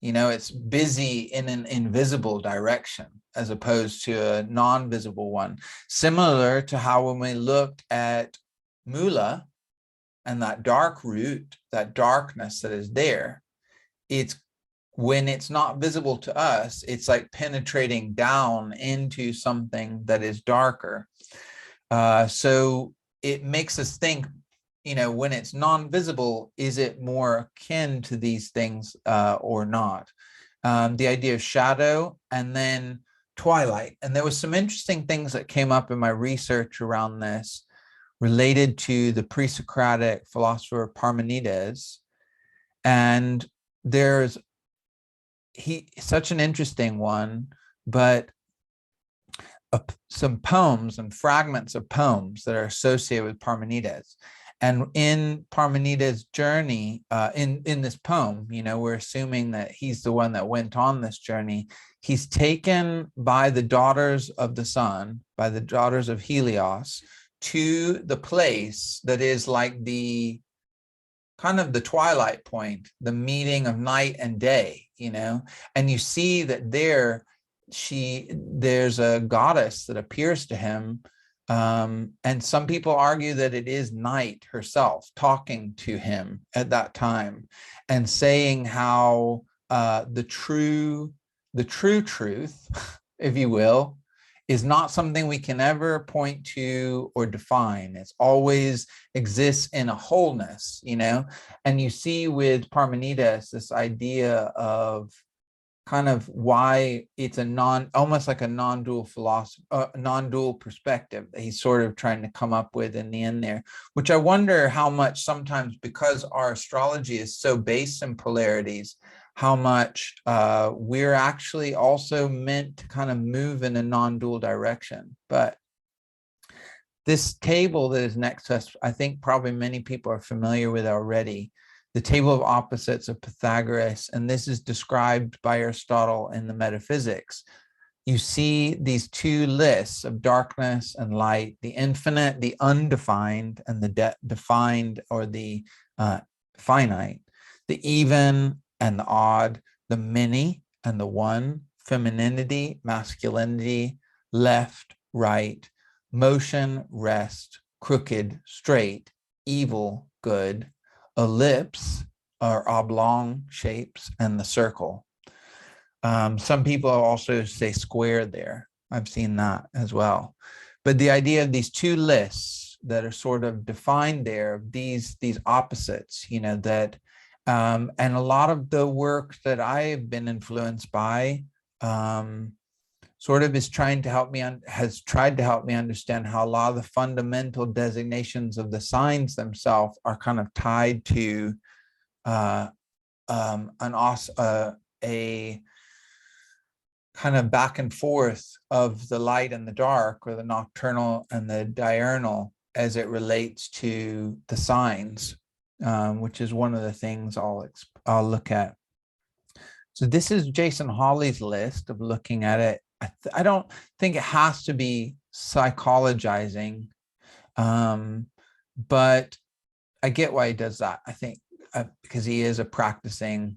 S1: It's busy in an invisible direction as opposed to a non-visible one. Similar to how when we looked at Mula and that dark root, that darkness that is there, it's when it's not visible to us, it's like penetrating down into something that is darker. So it makes us think, when it's non-visible, is it more akin to these things or not? The idea of shadow and then twilight. And there was some interesting things that came up in my research around this related to the pre-Socratic philosopher Parmenides. And there's such an interesting one, but some poems and fragments of poems that are associated with Parmenides. And in Parmenides' journey, in this poem, we're assuming that he's the one that went on this journey. He's taken by the daughters of the sun, by the daughters of Helios, to the place that is like the kind of the twilight point, the meeting of night and day, and you see that there's a goddess that appears to him. And some people argue that it is Night herself talking to him at that time and saying how the true truth, if you will, is not something we can ever point to or define. It's always exists in a wholeness, and you see with Parmenides this idea of kind of why it's almost like a non-dual philosophy, non-dual perspective that he's sort of trying to come up with in the end there, which I wonder how much sometimes, because our astrology is so based in polarities, how much we're actually also meant to kind of move in a non-dual direction. But this table that is next to us, I think probably many people are familiar with already, the table of opposites of Pythagoras, and this is described by Aristotle in the Metaphysics. you see these two lists of darkness and light, the infinite, the undefined, and the defined or the finite, the even and the odd, the many and the one, femininity, masculinity, left, right, motion, rest, crooked, straight, evil, good, ellipse or oblong shapes, and the circle. Some people also say square there. I've seen that as well. But the idea of these two lists that are sort of defined there, these opposites, you know, that, and a lot of the work that I've been influenced by sort of is trying to help me, has tried to help me understand how a lot of the fundamental designations of the signs themselves are kind of tied to a kind of back and forth of the light and the dark, or the nocturnal and the diurnal, as it relates to the signs, which is one of the things I'll look at. So this is Jason Hawley's list of looking at it. I don't think it has to be psychologizing, but I get why he does that. I think because he is a practicing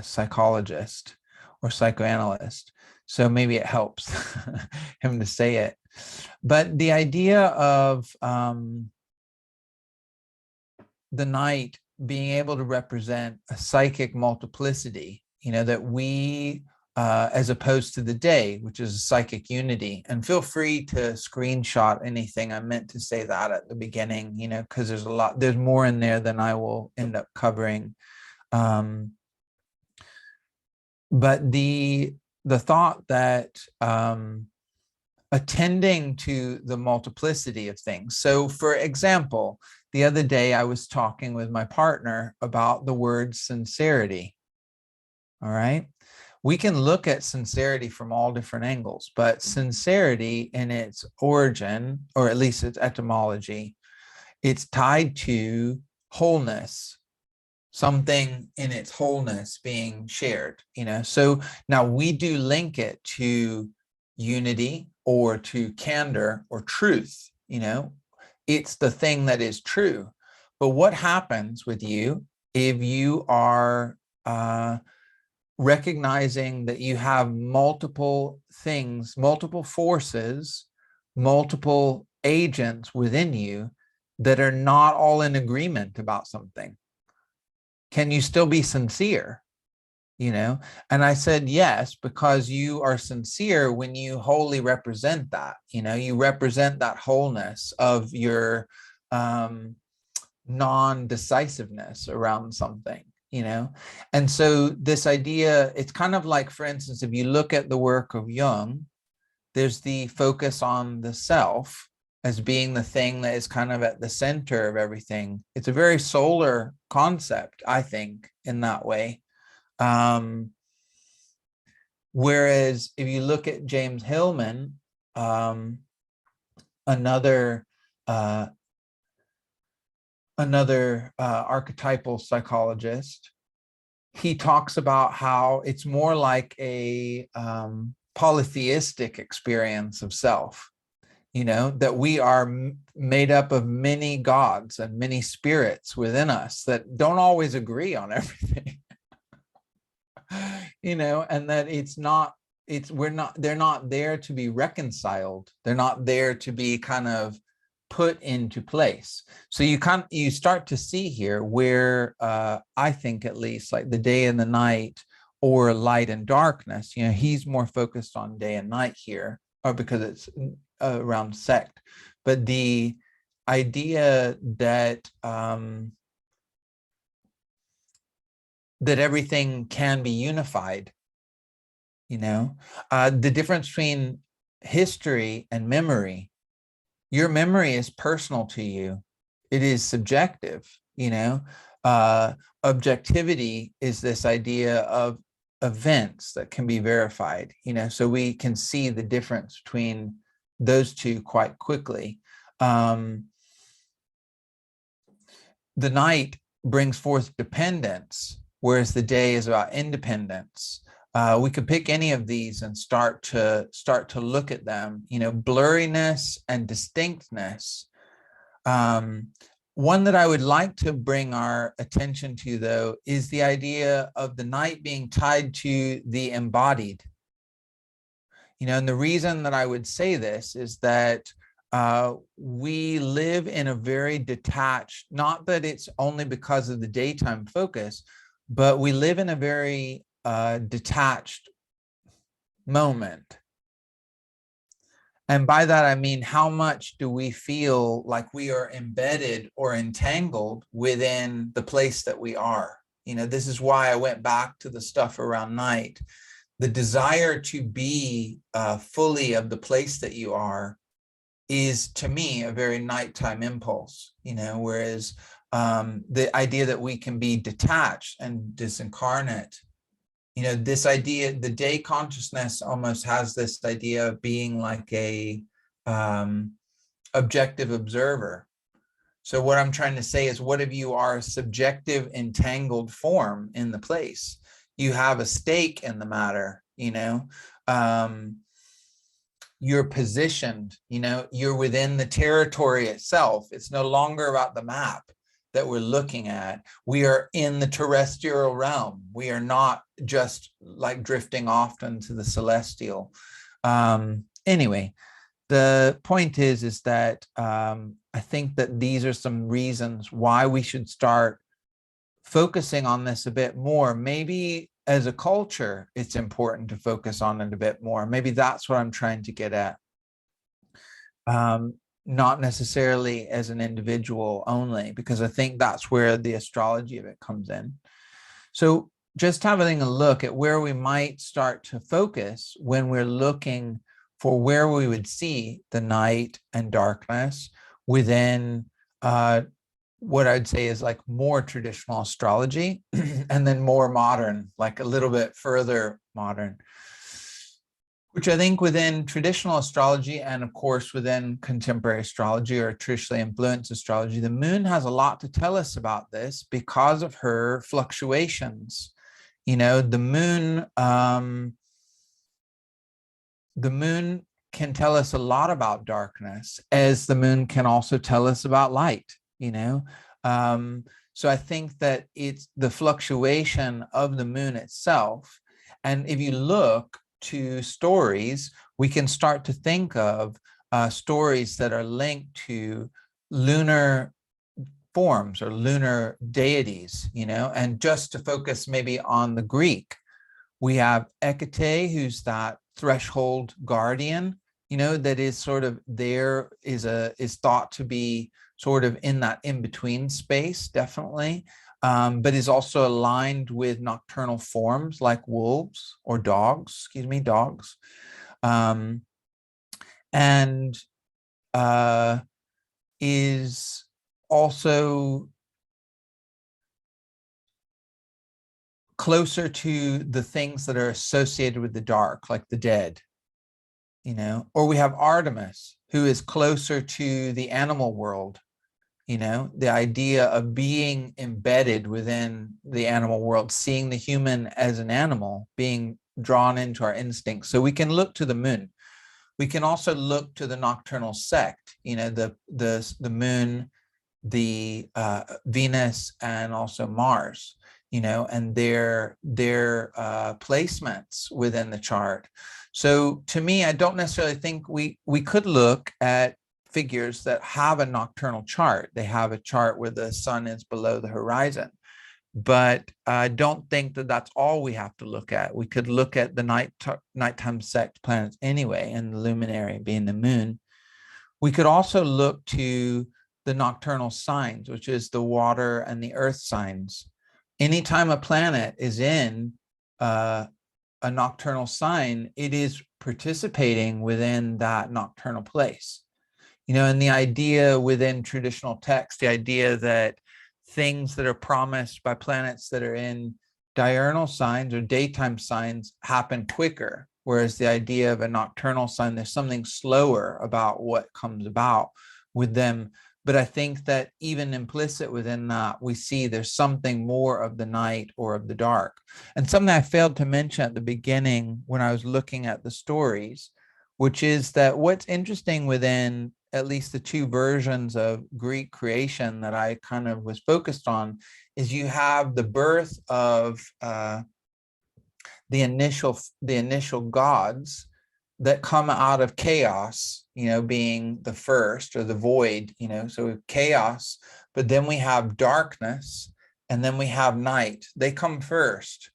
S1: psychologist or psychoanalyst. So maybe it helps him to say it. But the idea of the night being able to represent a psychic multiplicity, you know, that we, as opposed to the day, which is a psychic unity. And feel free to screenshot anything. I meant to say that at the beginning, you know, because there's more in there than I will end up covering. But the thought that attending to the multiplicity of things. So for example, the other day I was talking with my partner about the word sincerity. All right. We can look at sincerity from all different angles, but sincerity in its origin, or at least its etymology, it's tied to wholeness, something in its wholeness being shared, you know. So now we do link it to unity or to candor or truth, you know. It's the thing that is true. But what happens with you if you are recognizing that you have multiple things, multiple forces, multiple agents within you that are not all in agreement about something? Can you still be sincere? You know? And I said, yes, because you are sincere when you wholly represent that, you know, you represent that wholeness of your non-decisiveness around something, you know. And so this idea, it's kind of like, for instance, if you look at the work of Jung, there's the focus on the self as being the thing that is kind of at the center of everything. It's a very solar concept, I think, in that way. Whereas if you look at James Hillman, another archetypal psychologist, he talks about how it's more like a polytheistic experience of self, you know, that we are made up of many gods and many spirits within us that don't always agree on everything. You know, and that they're not there to be reconciled. They're not there to be kind of put into place. So you start to see here where I think, at least, like the day and the night, or light and darkness, you know, he's more focused on day and night here, or because it's around sect. But the idea that that everything can be unified, you know, the difference between history and memory. Your memory is personal to you. It is subjective, you know. Objectivity is this idea of events that can be verified, you know, so we can see the difference between those two quite quickly. The night brings forth dependence, whereas the day is about independence. We could pick any of these and start to look at them. Blurriness and distinctness. One that I would like to bring our attention to, though, is the idea of the night being tied to the embodied. And the reason that I would say this is that we live in a very detached, not that it's only because of the daytime focus, but we live in a very detached moment. And by that, I mean, how much do we feel like we are embedded or entangled within the place that we are? This is why I went back to the stuff around night. The desire to be fully of the place that you are is, to me, a very nighttime impulse, whereas the idea that we can be detached and disincarnate, this idea, the day consciousness almost has this idea of being like a objective observer. So what I'm trying to say is, what if you are a subjective entangled form in the place? You have a stake in the matter, you're positioned, you're within the territory itself. It's no longer about the map that we're looking at. We are in the terrestrial realm. We are not just like drifting off into the celestial. Anyway, the point is that I think that these are some reasons why we should start focusing on this a bit more. Maybe as a culture, it's important to focus on it a bit more. Maybe that's what I'm trying to get at. Not necessarily as an individual only, because I think that's where the astrology of it comes in. So just having a look at where we might start to focus when we're looking for where we would see the night and darkness within what I'd say is like more traditional astrology, and then more modern, like a little bit further modern, which I think within traditional astrology, and of course within contemporary astrology or traditionally influenced astrology, the moon has a lot to tell us about this because of her fluctuations. The moon can tell us a lot about darkness, as the moon can also tell us about light. So I think that it's the fluctuation of the moon itself. And if you look to stories, we can start to think of stories that are linked to lunar forms or lunar deities, and just to focus maybe on the Greek, we have Hecate, who's that threshold guardian, that is sort of there, is thought to be sort of in that in-between space, definitely, but is also aligned with nocturnal forms like wolves or dogs, and is also closer to the things that are associated with the dark, like the dead, or we have Artemis, who is closer to the animal world, the idea of being embedded within the animal world, seeing the human as an animal, being drawn into our instincts. So we can look to the moon. We can also look to the nocturnal sect, the moon, the Venus, and also Mars, and their placements within the chart. So to me, I don't necessarily think we could look at figures that have a nocturnal chart. They have a chart where the sun is below the horizon, but I don't think that that's all we have to look at. We could look at the nighttime sect planets anyway, and the luminary being the moon. We could also look to the nocturnal signs, which is the water and the earth signs. Anytime a planet is in a nocturnal sign, it is participating within that nocturnal place. And the idea within traditional text, the idea that things that are promised by planets that are in diurnal signs or daytime signs happen quicker, whereas the idea of a nocturnal sign, there's something slower about what comes about with them But I think that even implicit within that, we see there's something more of the night or of the dark. And something I failed to mention at the beginning when I was looking at the stories, which is that what's interesting within at least the two versions of Greek creation that I kind of was focused on is you have the birth of the initial gods that come out of chaos, being the first, or the void, so chaos, but then we have darkness, and then we have night. They come first,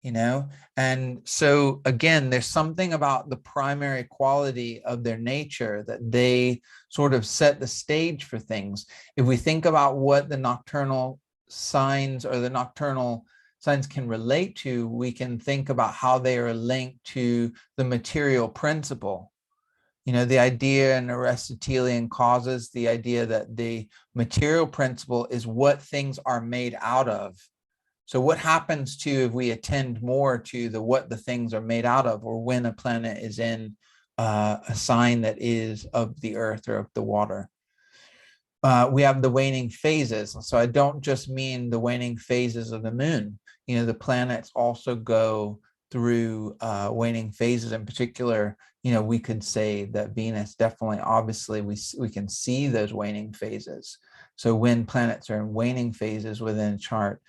S1: and so again, there's something about the primary quality of their nature that they sort of set the stage for things. If we think about what the nocturnal signs or the nocturnal signs can relate to, we can think about how they are linked to the material principle. The idea in Aristotelian causes, the idea that the material principle is what things are made out of. So what happens to if we attend more to what the things are made out of, or when a planet is in a sign that is of the earth or of the water? We have the waning phases. So I don't just mean the waning phases of the moon. The planets also go through waning phases. In particular, we could say that Venus definitely, obviously, we can see those waning phases. So when planets are in waning phases within a chart,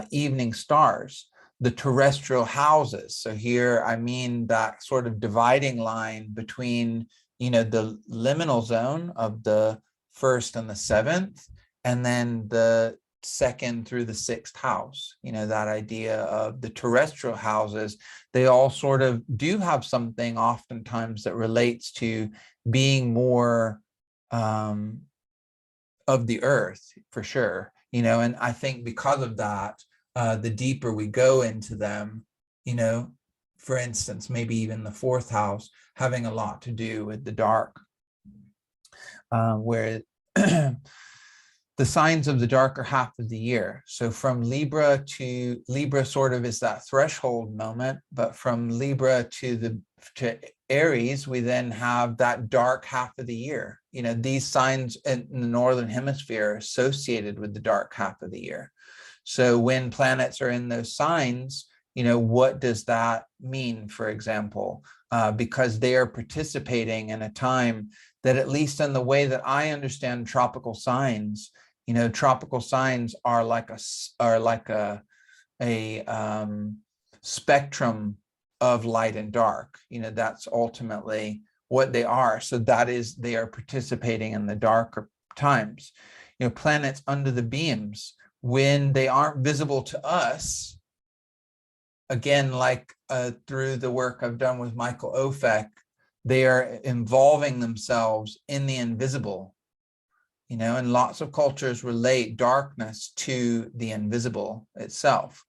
S1: evening stars, the terrestrial houses. So here I mean that sort of dividing line between, the liminal zone of the first and the seventh, and then the second through the sixth house. That idea of the terrestrial houses, they all sort of do have something oftentimes that relates to being more of the earth, for sure. And I think because of that, the deeper we go into them, for instance, maybe even the fourth house having a lot to do with the dark, where the signs of the darker half of the year. So from Libra to Libra sort of is that threshold moment, but from Libra to Aries, we then have that dark half of the year. These signs in the Northern Hemisphere are associated with the dark half of the year. So when planets are in those signs, what does that mean, for example? Because they are participating in a time that, at least in the way that I understand tropical signs, tropical signs are like a spectrum of light and dark. That's ultimately what they are. So that is, they are participating in the darker times. Planets under the beams, when they aren't visible to us, again, like through the work I've done with Michael Ofek, they are involving themselves in the invisible. And lots of cultures relate darkness to the invisible itself.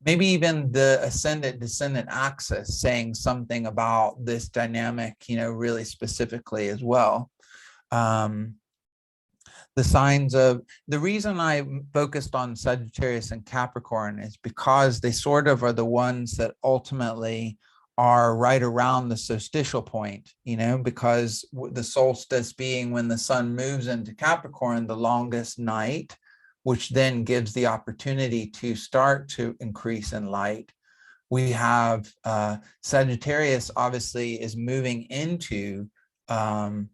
S1: Maybe even the ascendant-descendant axis saying something about this dynamic, really specifically as well. The signs of, the reason I focused on Sagittarius and Capricorn is because they sort of are the ones that ultimately are right around the solstitial point, because the solstice being when the sun moves into Capricorn, the longest night, which then gives the opportunity to start to increase in light. We have Sagittarius obviously is moving into that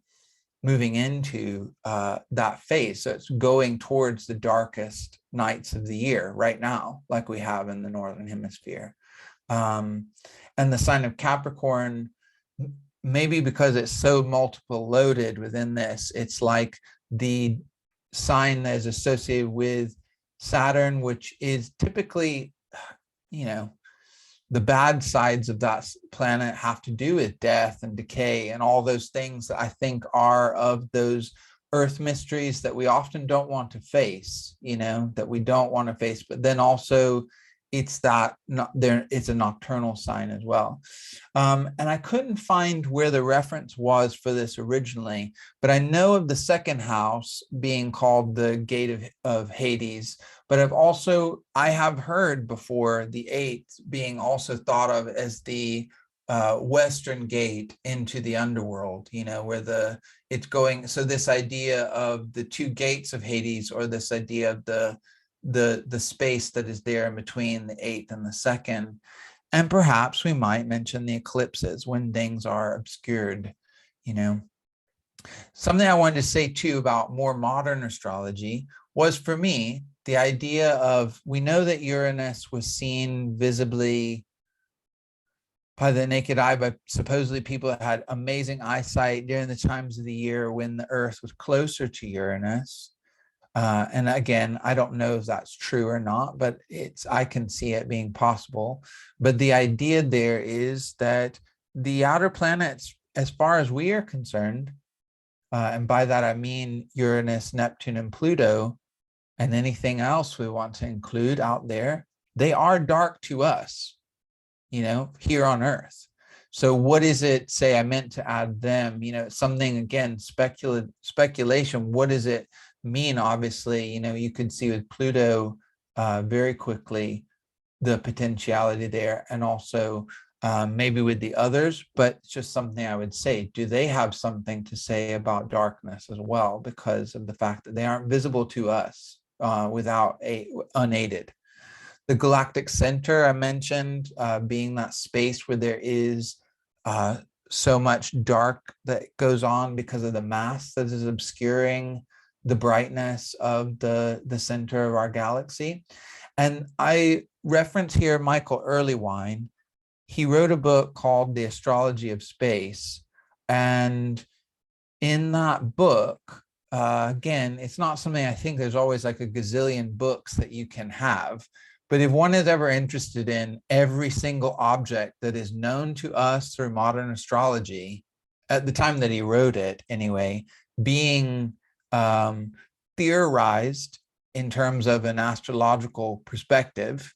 S1: phase. So it's going towards the darkest nights of the year right now, like we have in the Northern Hemisphere. And the sign of Capricorn, maybe because it's so multiple loaded within this, it's like the sign that is associated with Saturn, which is typically, the bad sides of that planet have to do with death and decay and all those things that I think are of those earth mysteries that we often don't want to face, that we don't want to face. But then also it's a nocturnal sign as well. And I couldn't find where the reference was for this originally, but I know of the second house being called the gate of Hades, but I have heard before the eighth being also thought of as the western gate into the underworld, where it's going. So this idea of the two gates of Hades, or this idea of the space that is there in between the eighth and the second. And perhaps we might mention the eclipses when things are obscured. Something I wanted to say too about more modern astrology was, for me, the idea of, we know that Uranus was seen visibly by the naked eye by supposedly people that had amazing eyesight during the times of the year when the Earth was closer to Uranus. And again, I don't know if that's true or not, but I can see it being possible. But the idea there is that the outer planets, as far as we are concerned, and by that I mean Uranus, Neptune, and Pluto, and anything else we want to include out there, they are dark to us, here on Earth. So what is it, say I meant to add them, something, again, speculation, what does it mean? Obviously, you could see with Pluto very quickly the potentiality there, and also maybe with the others, but it's just something I would say, do they have something to say about darkness as well, because of the fact that they aren't visible to us unaided. The galactic center I mentioned, being that space where there is so much dark that goes on because of the mass that is obscuring the brightness of the center of our galaxy. And I reference here Michael Earlywine. He wrote a book called The Astrology of Space. And in that book, again, it's not something, I think there's always like a gazillion books that you can have. But if one is ever interested in every single object that is known to us through modern astrology, at the time that he wrote it anyway, being theorized in terms of an astrological perspective,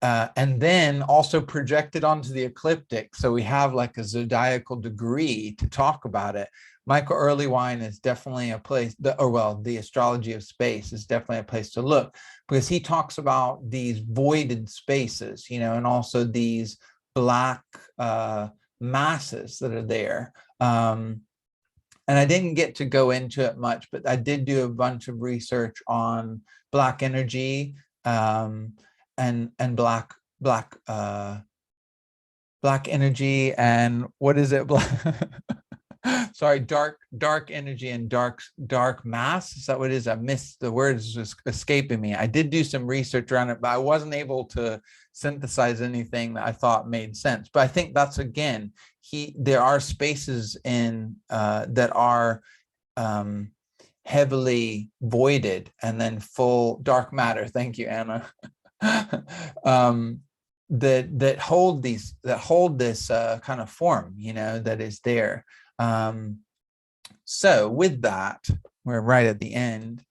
S1: and then also projected onto the ecliptic, so we have like a zodiacal degree to talk about it. Michael Earlywine is definitely a place, the Astrology of Space is definitely a place to look, because he talks about these voided spaces, and also these black masses that are there. And I didn't get to go into it much, but I did do a bunch of research on black energy, and black energy, and what is it? Sorry, dark energy and dark mass. Is that what it is? I missed the words, just escaping me. I did do some research around it, but I wasn't able to synthesize anything that I thought made sense. But I think that's, again, there are spaces in that are heavily voided and then full dark matter. Thank you, Anna. That hold this kind of form, that is there. So with that, we're right at the end.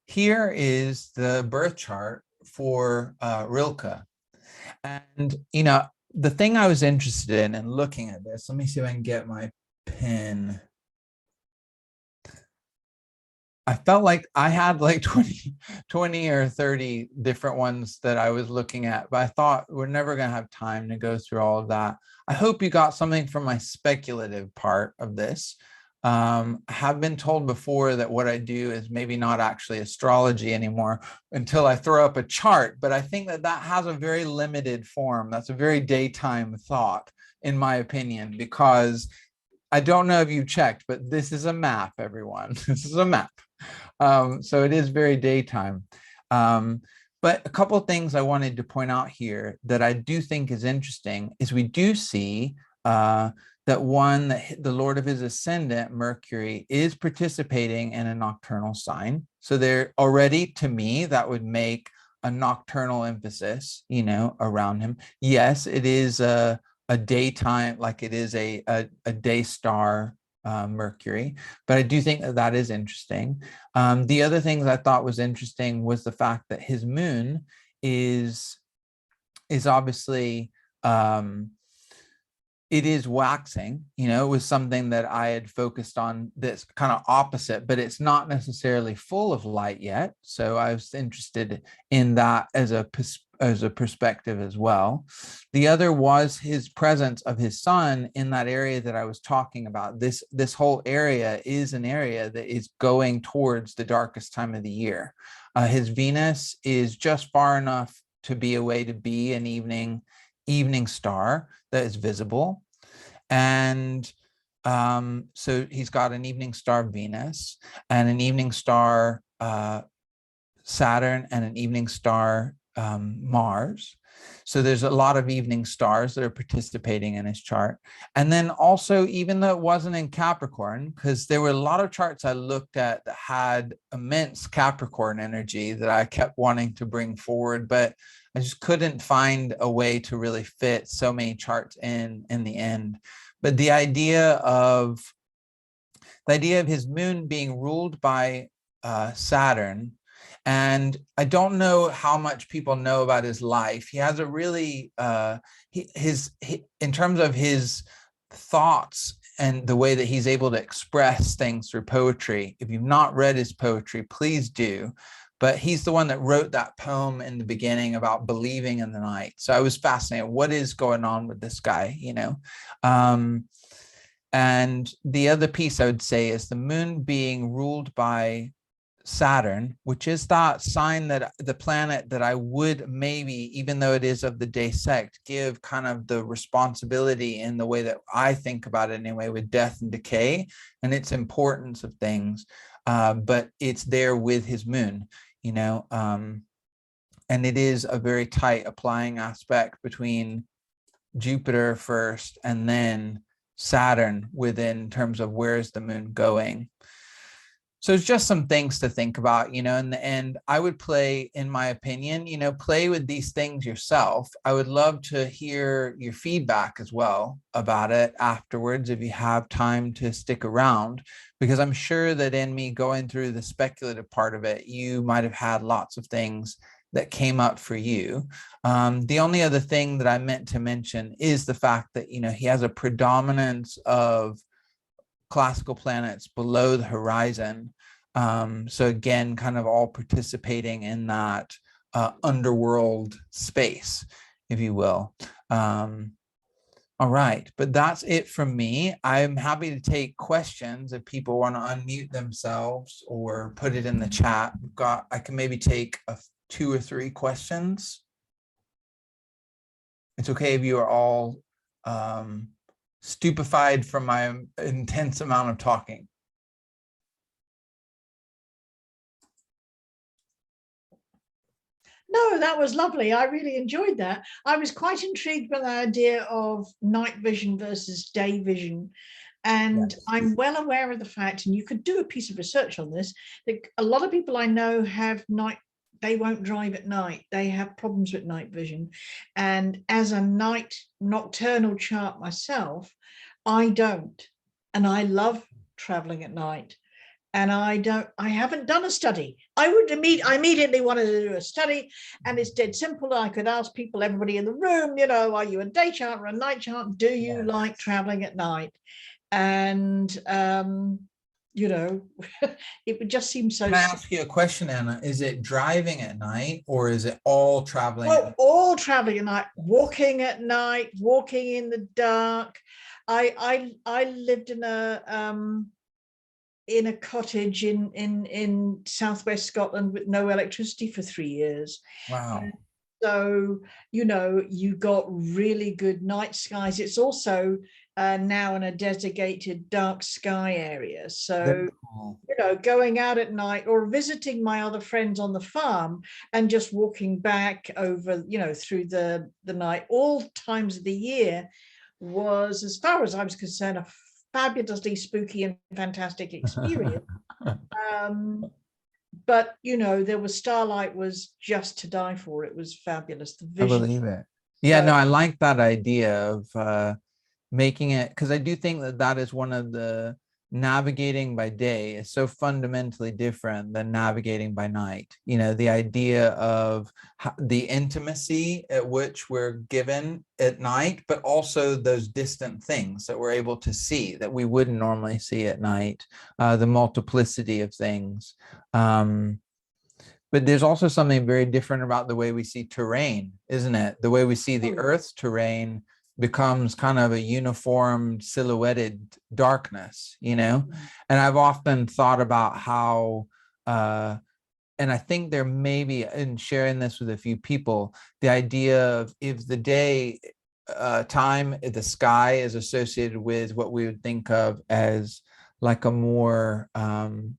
S1: Here is the birth chart for Rilke. And, the thing I was interested in and looking at this, let me see if I can get my pen. I felt like I had like 20 or 30 different ones that I was looking at, but I thought we're never going to have time to go through all of that. I hope you got something from my speculative part of this. I have been told before that what I do is maybe not actually astrology anymore until I throw up a chart, but I think that has a very limited form. That's a very daytime thought, in my opinion, because I don't know if you checked, but this is a map, everyone. This is a map. So it is very daytime. But a couple of things I wanted to point out here that I do think is interesting is we do see that the Lord of his ascendant, Mercury, is participating in a nocturnal sign. So there already, to me, that would make a nocturnal emphasis, around him. Yes, it is a daytime, like it is a day star, Mercury, but I do think that is interesting. The other things I thought was interesting was the fact that his moon is obviously it is waxing, it was something that I had focused on, this kind of opposite, but it's not necessarily full of light yet. So I was interested in that as a as a perspective as well. The other was his presence of his sun in that area that I was talking about. This whole area is an area that is going towards the darkest time of the year. His Venus is just far enough to be a way to be an evening star that is visible. And so he's got an evening star Venus and an evening star Saturn and an evening star Mars. So there's a lot of evening stars that are participating in his chart. And then also, even though it wasn't in Capricorn, because there were a lot of charts I looked at that had immense Capricorn energy that I kept wanting to bring forward, but I just couldn't find a way to really fit so many charts in the end. But the idea of his moon being ruled by Saturn, and I don't know how much people know about his life. He has a really, in terms of his thoughts and the way that he's able to express things through poetry. If you've not read his poetry, please do. But he's the one that wrote that poem in the beginning about believing in the night. So I was fascinated. What is going on with this guy, you know? And the other piece I would say is the moon being ruled by Saturn, which is that sign that the planet that I would maybe, even though it is of the day sect, give kind of the responsibility in the way that I think about it anyway, with death and decay and its importance of things. But it's there with his moon, you know, and it is a very tight applying aspect between Jupiter first and then Saturn within terms of where's the moon going. So it's just some things to think about, you know, in the end, I would play, in my opinion, you know, play with these things yourself. I would love to hear your feedback as well about it afterwards, if you have time to stick around, because I'm sure that in me going through the speculative part of it, you might have had lots of things that came up for you. The only other thing that I meant to mention is the fact that, you know, he has a predominance of classical planets below the horizon. So again, kind of all participating in that underworld space, if you will. All right, but that's it from me. I'm happy to take questions if people want to unmute themselves or put it in the chat. I can maybe take 2 or 3 questions. It's okay if you are all stupefied from my intense amount of talking.
S2: No, that was lovely. I really enjoyed that. I was quite intrigued by the idea of night vision versus day vision. And yes, I'm well aware of the fact, and you could do a piece of research on this, that a lot of people I know have they won't drive at night. They have problems with night vision. And as a nocturnal chart myself, I don't. And I love traveling at night. And I haven't done a study. I immediately wanted to do a study, and it's dead simple. I could ask people, everybody in the room, you know, are you a day chart or a night chart? Do you like traveling at night? And, you know, it would just seem so.
S1: Can I ask you a question, Anna? Is it driving at night or is it all traveling?
S2: Oh, all traveling at night, walking at night, walking in the dark. I lived in a cottage in southwest Scotland with no electricity for 3 years.
S1: Wow.
S2: So, you know, you got really good night skies. It's also now in a designated dark sky area. So, cool, you know, going out at night or visiting my other friends on the farm and just walking back over, you know, through the night, all times of the year, was, as far as I was concerned, a fabulously spooky and fantastic experience. But you know, there was starlight was just to die for. It was fabulous. The vision.
S1: I believe it. Yeah, no, I like that idea of making it, because I do think that that is one of the navigating by day is so fundamentally different than navigating by night. You know, the idea of the intimacy at which we're given at night, but also those distant things that we're able to see that we wouldn't normally see at night, the multiplicity of things. But But there's also something very different about the way we see terrain, isn't it? The way we see the Earth's terrain becomes kind of a uniform silhouetted darkness, you know? And I've often thought about how, and I think there may be, in sharing this with a few people, the idea of if the day time, the sky is associated with what we would think of as like a more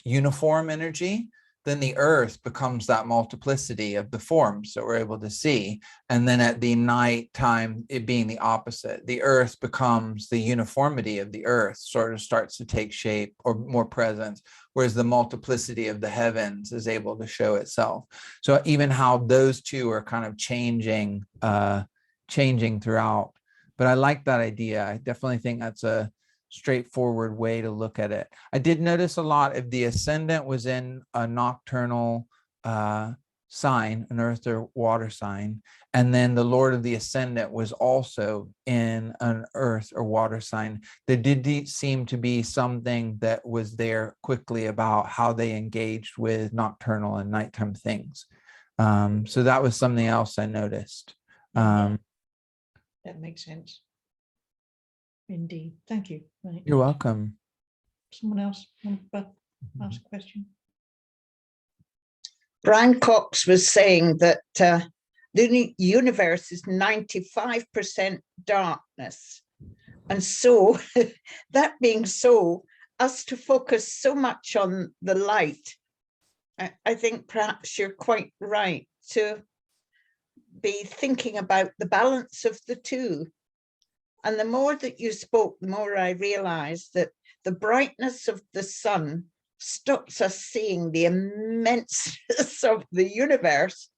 S1: uniform energy, then the earth becomes that multiplicity of the forms that we're able to see. And then at the night time, it being the opposite, the earth becomes the uniformity of the earth sort of starts to take shape or more presence, whereas the multiplicity of the heavens is able to show itself. So even how those two are kind of changing throughout. But I like that idea. I definitely think that's a straightforward way to look at it. I did notice a lot if the ascendant was in a nocturnal sign, an earth or water sign, and then the Lord of the ascendant was also in an earth or water sign, there did seem to be something that was there quickly about how they engaged with nocturnal and nighttime things. So that was something else I noticed.
S2: That makes sense. Indeed. Thank you.
S1: You're welcome.
S2: Someone else want to ask a question?
S3: Brian Cox was saying that the universe is 95% darkness. And so, that being so, us to focus so much on the light, I think perhaps you're quite right to be thinking about the balance of the two. And the more that you spoke, the more I realized that the brightness of the sun stops us seeing the immenseness of the universe,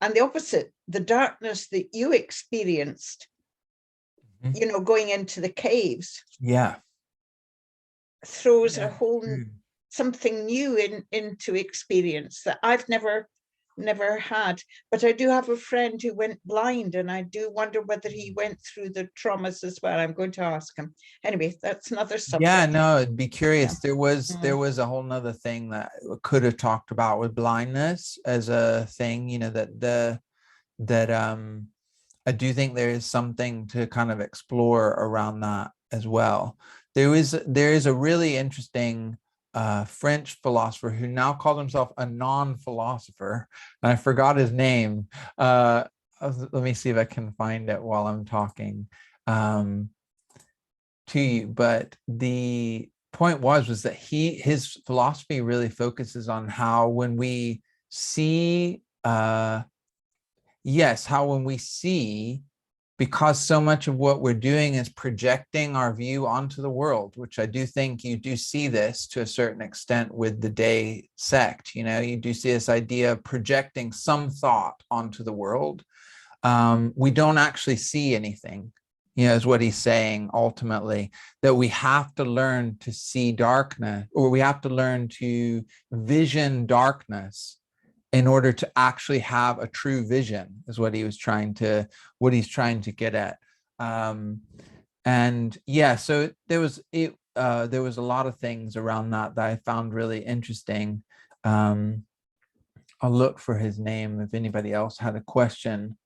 S3: and the opposite, the darkness that you experienced, you know, going into the caves, throws a whole something new into experience that I've never had. But I do have a friend who went blind, and I do wonder whether he went through the traumas as well. I'm going to ask him. Anyway, that's another subject.
S1: Yeah, no, it'd be curious. There was a whole nother thing that could have talked about with blindness as a thing, you know, that I do think there is something to kind of explore around that as well. There is a really interesting French philosopher who now called himself a non-philosopher, and I forgot his name. Let me see if I can find it while I'm talking to you. But the point was that his philosophy really focuses on how when we see because so much of what we're doing is projecting our view onto the world, which I do think you do see this to a certain extent with the day sect. You know, you do see this idea of projecting some thought onto the world. We don't actually see anything, you know, is what he's saying ultimately, that we have to learn to see darkness, or we have to learn to vision darkness in order to actually have a true vision, is what he's trying to get at. And yeah, so there was a lot of things around that I found really interesting. I'll look for his name if anybody else had a question.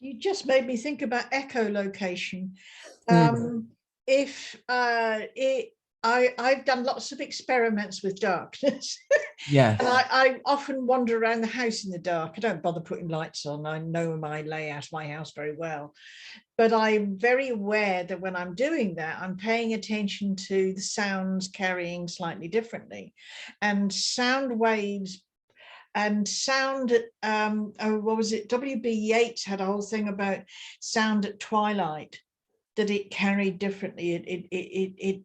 S2: You just made me think about echolocation. I've done lots of experiments with darkness.
S1: Yes.
S2: And I often wander around the house in the dark. I don't bother putting lights on. I know my layout of my house very well. But I'm very aware that when I'm doing that, I'm paying attention to the sounds carrying slightly differently. And sound waves and sound, what was it? W.B. Yeats had a whole thing about sound at twilight, that it carried differently. It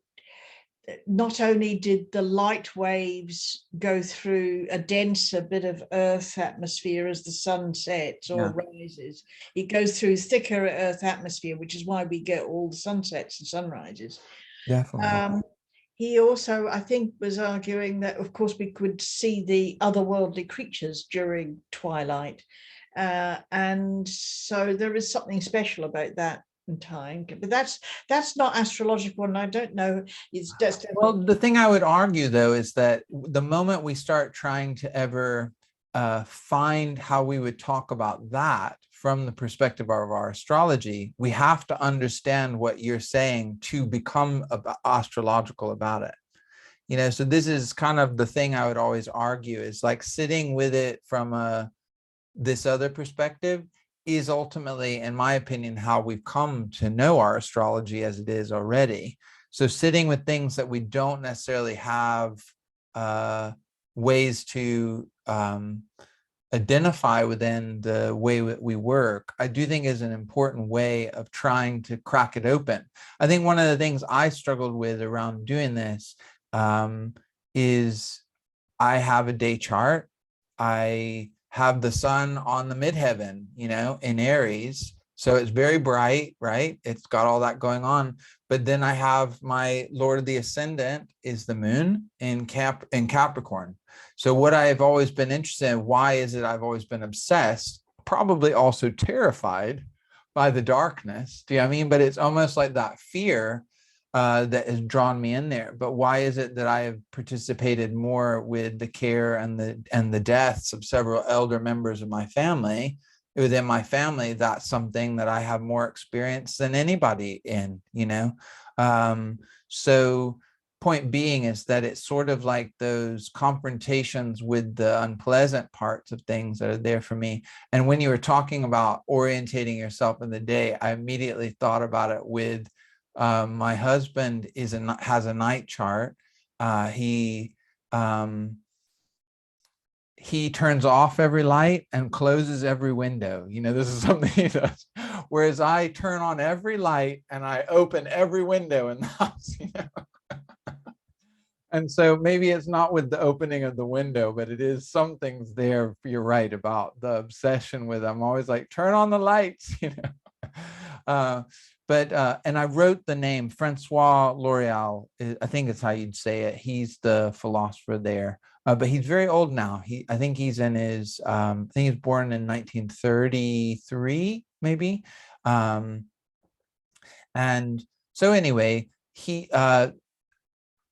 S2: not only did the light waves go through a denser bit of earth atmosphere as the sun sets or rises, it goes through thicker earth atmosphere, which is why we get all the sunsets and sunrises.
S1: Definitely.
S2: He also, I think, was arguing that, of course, we could see the otherworldly creatures during twilight. And so there is something special about that in time, but that's not astrological, and I don't know. It's just
S1: Well, the thing I would argue, though, is that the moment we start trying to ever find how we would talk about that from the perspective of our astrology, we have to understand what you're saying to become astrological about it. You know, so this is kind of the thing I would always argue, is like sitting with it from this other perspective is ultimately, in my opinion, how we've come to know our astrology as it is already. So sitting with things that we don't necessarily have ways to identify within the way we work, I do think is an important way of trying to crack it open. I think one of the things I struggled with around doing this is I have a day chart. I have the sun on the midheaven, you know, in Aries. So it's very bright, right? It's got all that going on. But then I have my Lord of the Ascendant is the moon in Capricorn. So what I've always been interested in, why is it I've always been obsessed, probably also terrified by the darkness. Do you know what I mean? But it's almost like that fear that has drawn me in there. But why is it that I have participated more with the care and the deaths of several elder members of my family? Within my family, that's something that I have more experience than anybody in, you know. So point being is that it's sort of like those confrontations with the unpleasant parts of things that are there for me. And when you were talking about orientating yourself in the day, I immediately thought about it with my husband has a night chart. He turns off every light and closes every window. You know, this is something he does. Whereas I turn on every light and I open every window in the house, you know. And so maybe it's not with the opening of the window, but it is some things there. You're right about the obsession with, I'm always like, turn on the lights, you know. And I wrote the name Francois L'Oreal. I think it's how you'd say it. He's the philosopher there. But he's very old now. I think he's in his, I think he was born in 1933, maybe. And so anyway,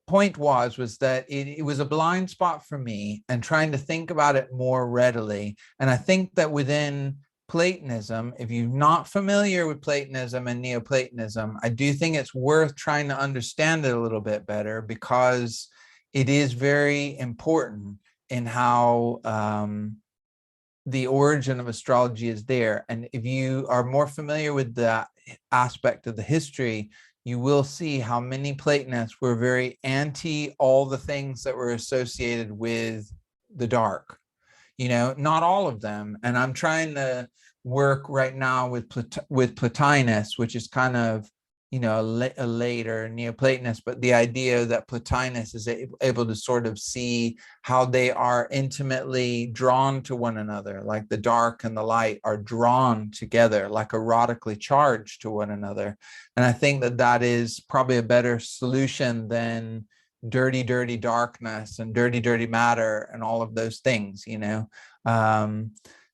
S1: point was that it was a blind spot for me, and trying to think about it more readily. And I think that within Platonism, if you're not familiar with Platonism and Neoplatonism, I do think it's worth trying to understand it a little bit better, because it is very important in how the origin of astrology is there. And if you are more familiar with that aspect of the history, you will see how many Platonists were very anti all the things that were associated with the dark. You know, not all of them. And I'm trying to work right now with Plotinus, which is kind of, you know, a later Neoplatonist, but the idea that Plotinus is able to sort of see how they are intimately drawn to one another, like the dark and the light are drawn together, like erotically charged to one another. And I think that that is probably a better solution than dirty, dirty darkness and dirty, dirty matter and all of those things, you know.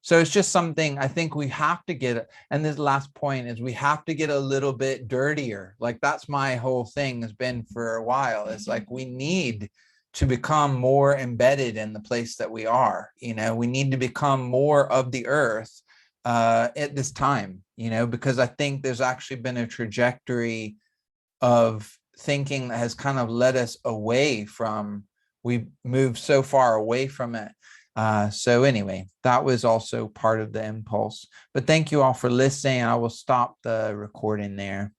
S1: So it's just something I think we have to get. And this last point is we have to get a little bit dirtier. Like that's my whole thing has been for a while. It's like we need to become more embedded in the place that we are. You know, we need to become more of the earth at this time, you know, because I think there's actually been a trajectory of thinking that has kind of led us away from, we moved so far away from it. So anyway, that was also part of the impulse. But thank you all for listening. I will stop the recording there.